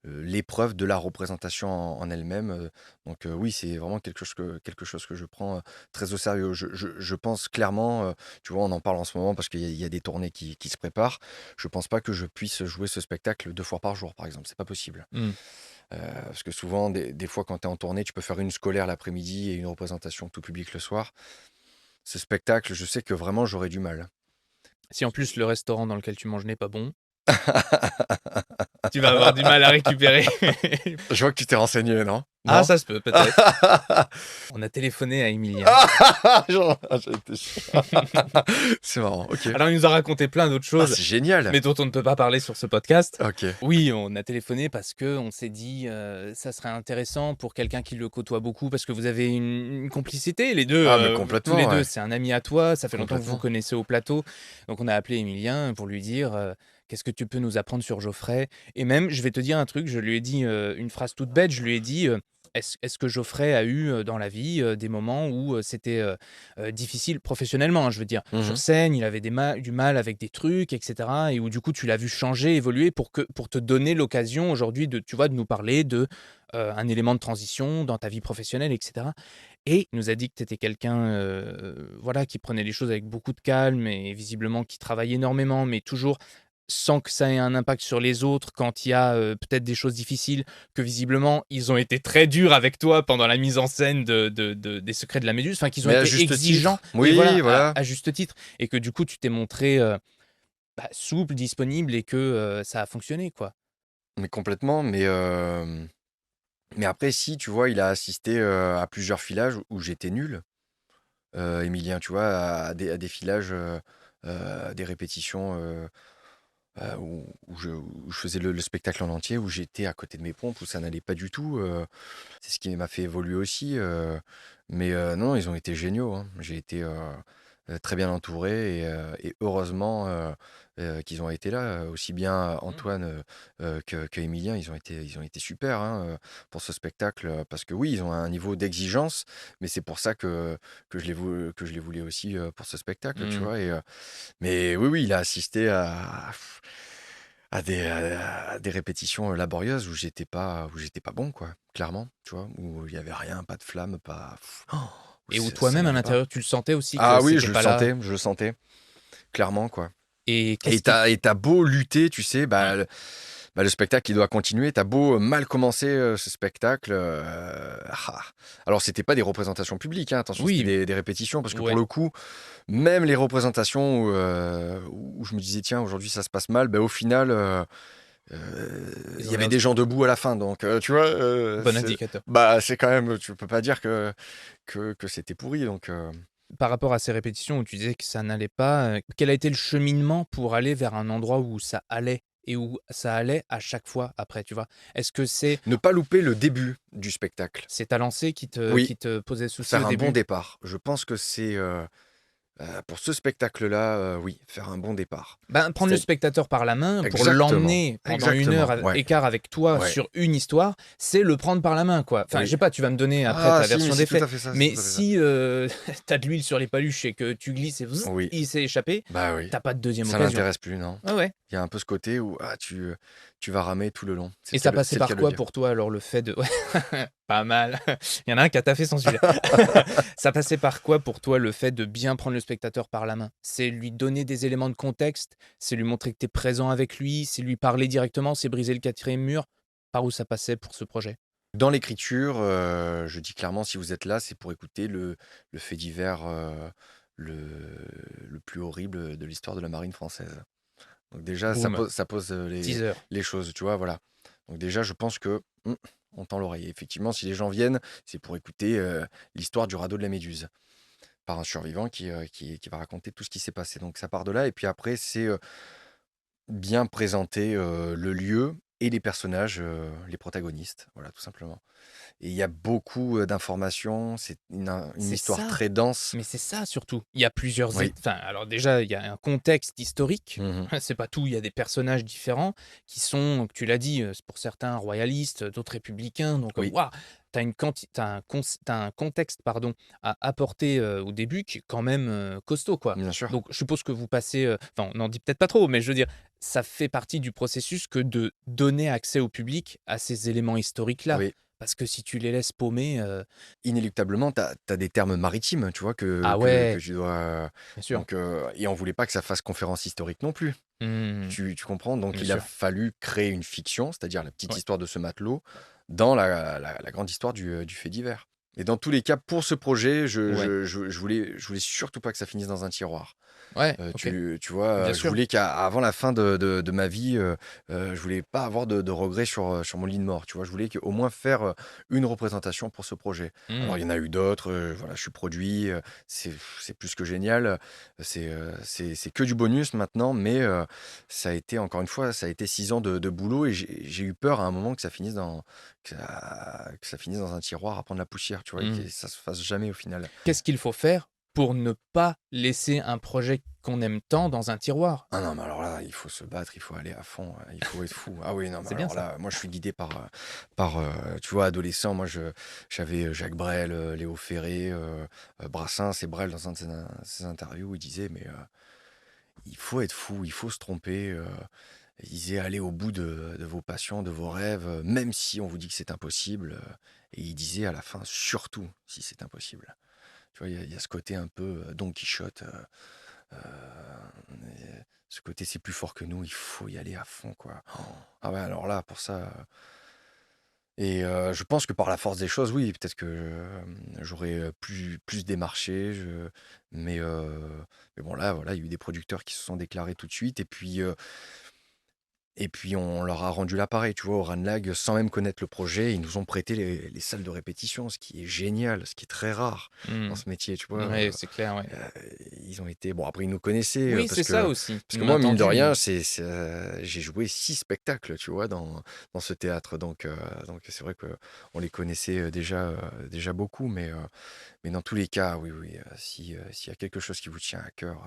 l'épreuve de la représentation en elle-même, donc oui, c'est vraiment quelque chose que je prends, très au sérieux. Je pense clairement, tu vois, on en parle en ce moment parce qu'il y a des tournées qui se préparent. Je pense pas que je puisse jouer ce spectacle 2 fois par jour, par exemple, c'est pas possible. Mmh. Parce que souvent des fois quand tu es en tournée, tu peux faire une scolaire l'après-midi et une représentation tout public le soir. Ce spectacle, je sais que vraiment j'aurais du mal. Si en plus le restaurant dans lequel tu manges n'est pas bon, tu vas avoir du mal à récupérer. Je vois que tu t'es renseigné, non? Ah, Non? ça se peut, peut-être. On a téléphoné à Emilien. J'ai été chiant. C'est marrant, OK. Alors, il nous a raconté plein d'autres Ah, choses, c'est génial! mais dont on ne peut pas parler sur ce podcast. OK. Oui, on a téléphoné parce que on s'est dit, ça serait intéressant pour quelqu'un qui le côtoie beaucoup, parce que vous avez une complicité les 2, Ah, mais tous les complètement, 2. ouais. C'est un ami à toi, ça fait longtemps que vous vous Complètement. connaissez au plateau. Donc on a appelé Emilien pour lui dire, «Qu'est-ce que tu peux nous apprendre sur Geoffrey?» Et même, je vais te dire un truc, je lui ai dit, une phrase toute bête, je lui ai dit, «Est-ce que Geoffrey a eu, dans la vie, des moments où, c'était, difficile professionnellement, hein, je veux dire. Sur Mmh. scène, il avait du mal avec des trucs et cetera et où du coup tu l'as vu changer, évoluer pour te donner l'occasion aujourd'hui de, tu vois, de nous parler de, un élément de transition dans ta vie professionnelle et cetera et il nous a dit que tu étais quelqu'un, voilà, qui prenait les choses avec beaucoup de calme et visiblement qui travaille énormément, mais toujours sans que ça ait un impact sur les autres quand il y a, peut-être des choses difficiles, que visiblement ils ont été très durs avec toi pendant la mise en scène de des Secrets de la Méduse, enfin qu'ils ont Mais à été juste exigeants titre. et voilà, Oui, voilà. à juste titre et que du coup tu t'es montré, souple, disponible et que, ça a fonctionné, quoi. Mais complètement, mais après si, tu vois, il a assisté, à plusieurs filages où j'étais nul, Émilien, tu vois? À des filages, des répétitions, où je faisais le spectacle en entier, où j'étais à côté de mes pompes, où ça n'allait pas du tout, c'est ce qui m'a fait évoluer aussi, mais non, ils ont été géniaux, hein. J'ai été, très bien entouré et heureusement, qu'ils ont été là, aussi bien Mmh. Antoine, que Émilien, ils ont été super, hein, pour ce spectacle, parce que oui, ils ont un niveau d'exigence, mais c'est pour ça que je les voulais aussi, pour ce spectacle, tu Mmh. vois? Mais oui, oui, il a assisté à des répétitions, laborieuses où j'étais pas bon, quoi, clairement, tu vois? Où il y avait rien, pas de flamme, pas où Et où ça toi-même à n'allait pas. l'intérieur tu le sentais aussi que Ah oui, c'était pas là je le sentais, clairement, quoi. et Et qu'est-ce qui t'as beau lutter, tu sais, ouais. le spectacle, il doit continuer. T'as beau, mal commencer, ce spectacle, alors c'était pas des représentations publiques, hein, attention, c'était Oui, des répétitions parce que pour ouais, le coup, même les représentations où je me disais: «Tiens, aujourd'hui ça se passe mal», au final, il ils y ont avait l'air des gens debout à la fin donc tu vois? bon indicateur. C'est quand même tu peux pas dire que c'était pourri donc Par rapport à ces répétitions où tu disais que ça n'allait pas, quel a été le cheminement pour aller vers un endroit où ça allait et où ça allait à chaque fois après, tu vois? Est-ce que ne pas louper le début du spectacle. c'est ta lancée Oui, qui te posait souci faire au un bon début? départ. Je pense que c'est, pour ce spectacle-là, oui, faire un bon départ. Ben, prendre le C'est spectateur par la main pour exactement, l'emmener pendant 1 heure exactement, ouais, et quart avec toi ouais, sur une histoire, c'est le prendre par la main, quoi. Enfin, je oui. sais pas, tu vas me donner après Ah ta si, mais version c'est des tout faits, à fait ça, c'est mais tout à fait ça. si, tu de l'huile sur les paluches et que tu glisses et Oui, il s'est échappé, bah oui, t'as pas de deuxième ça occasion. l'intéresse plus, non. Ouais, ouais. Il y a un peu ce côté où, tu vas ramer tout le long. Et ça passait C'est le cas par de le quoi dire. pour toi alors le fait de ouais, pas mal. Il y en a un qui a taffé sans celui-là. Ça passait par quoi pour toi le fait de bien prendre le spectateur par la main? C'est lui donner des éléments de contexte? C'est lui montrer que tu es présent avec lui? C'est lui parler directement? C'est briser le 4e mur? Par où ça passait pour ce projet? Dans l'écriture, je dis clairement, si vous êtes là, c'est pour écouter le fait divers, le le plus horrible de l'histoire de la marine française. Donc déjà, ça Boum, pose ça pose, teaser. les choses, tu vois? Voilà. Donc déjà, je pense que, on tend l'oreille. Effectivement, si les gens viennent, c'est pour écouter, l'histoire du radeau de la Méduse, par un survivant qui va raconter tout ce qui s'est passé. Donc ça part de là et puis après, c'est, bien présenter, le lieu et les personnages, les protagonistes, voilà, tout simplement. Et il y a beaucoup, d'informations, c'est une C'est histoire ça! très dense. Mais c'est ça surtout. Il y a plusieurs Oui. enfin, alors déjà, il y a un contexte historique. Mmh. C'est pas tout, il y a des personnages différents qui sont, tu l'as dit, pour certains royalistes, d'autres républicains. Donc, Oui, waouh, tu un contexte, pardon, à apporter, au début qui est quand même, costaud, quoi. bien sûr. Donc je suppose que vous passez, enfin, on n'en dit peut-être pas trop, mais je veux dire, ça fait partie du processus que de donner accès au public à ces éléments historiques-là. Oui. Parce que si tu les laisses paumer, Inéluctablement, tu as des termes maritimes, tu vois, que ah que ouais, tu dois, bien sûr. donc et on voulait pas que ça fasse conférence historique non plus. Mmh. Tu comprends? Donc Bien il a sûr, fallu créer une fiction, c'est-à-dire la petite ouais. histoire de ce matelot, dans la grande histoire du fait divers. Et dans tous les cas, pour ce projet, Ouais. je voulais surtout pas que ça finisse dans un tiroir. Ouais, OK. Tu vois, Bien je sûr. voulais qu'avant la fin de ma vie, je voulais pas avoir de regrets sur mon lit de mort, tu vois? Je voulais qu'au moins faire, une représentation pour ce projet. Alors Mmh. il y en a eu d'autres, voilà, je suis produit, c'est plus que génial, c'est que du bonus maintenant, mais ça a été encore une fois, ça a été 6 ans de boulot et j'ai eu peur à un moment que ça finisse dans un tiroir à prendre la poussière, tu vois? Et Mmh. que ça se fasse jamais au final. Qu'est-ce qu'il faut faire pour ne pas laisser un projet qu'on aime tant dans un tiroir? Ah non, mais alors là, il faut se battre, il faut aller à fond, il faut être fou. Ah oui, non, mais C'est bien alors ça. là, moi, je suis guidé tu vois, adolescent, moi, j'avais Jacques Brel, Léo Ferré, Brassens et Brel dans un de ses interviews, il disait, mais il faut être fou, il faut se tromper. Il disait: «Allez au bout de vos passions, de vos rêves, même si on vous dit que c'est impossible», et il disait à la fin: «Surtout si c'est impossible». Tu vois, il y a ce côté un peu, Don Quichotte, heu, et ce côté c'est plus fort que nous, il faut y aller à fond, quoi. Ah ouais, alors là, pour ça, et je pense que par la force des choses, oui, peut-être que, j'aurais, plus démarché, mais mais bon, là, voilà, il y a eu des producteurs qui se sont déclarés tout de suite, et puis on leur a rendu l'appareil, tu vois, au Ranlag, sans même connaître le projet. Ils nous ont prêté les salles de répétition, ce qui est génial, ce qui est très rare dans Mmh. ce métier, tu vois. Ouais, c'est clair, ouais. Ils ont été... Bon, après, ils nous connaissaient, Oui, c'est ça aussi. parce Ils que m'ont moi, mine de entendu, rien, mais j'ai joué 6 spectacles, tu vois, dans ce théâtre. Donc c'est vrai qu'on les connaissait déjà beaucoup, mais dans tous les cas, oui, oui, s'il y a quelque chose qui vous tient à cœur,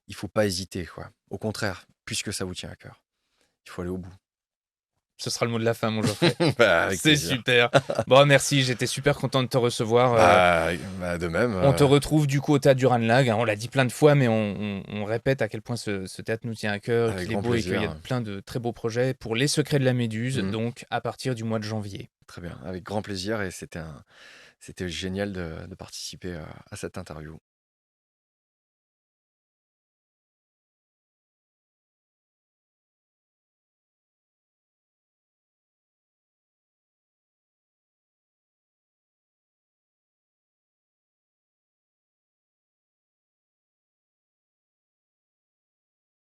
il faut pas hésiter, quoi. Au contraire, puisque ça vous tient à cœur, il faut aller au bout. ce sera le mot de la fin, mon Geoffrey. Bah, avec C'est plaisir. super. Bon, merci, j'étais super content de te recevoir. Bah, de même. On te retrouve du coup au théâtre du Ranelagh, hein. On l'a dit plein de fois, mais on répète à quel point ce théâtre nous tient à cœur, Avec qu'il est grand beau et qu'il y a plaisir. plein de très beaux projets pour Les Secrets de la Méduse, Mmh. donc à partir du mois de janvier. Très bien, avec grand plaisir, et c'était génial de participer à cette interview.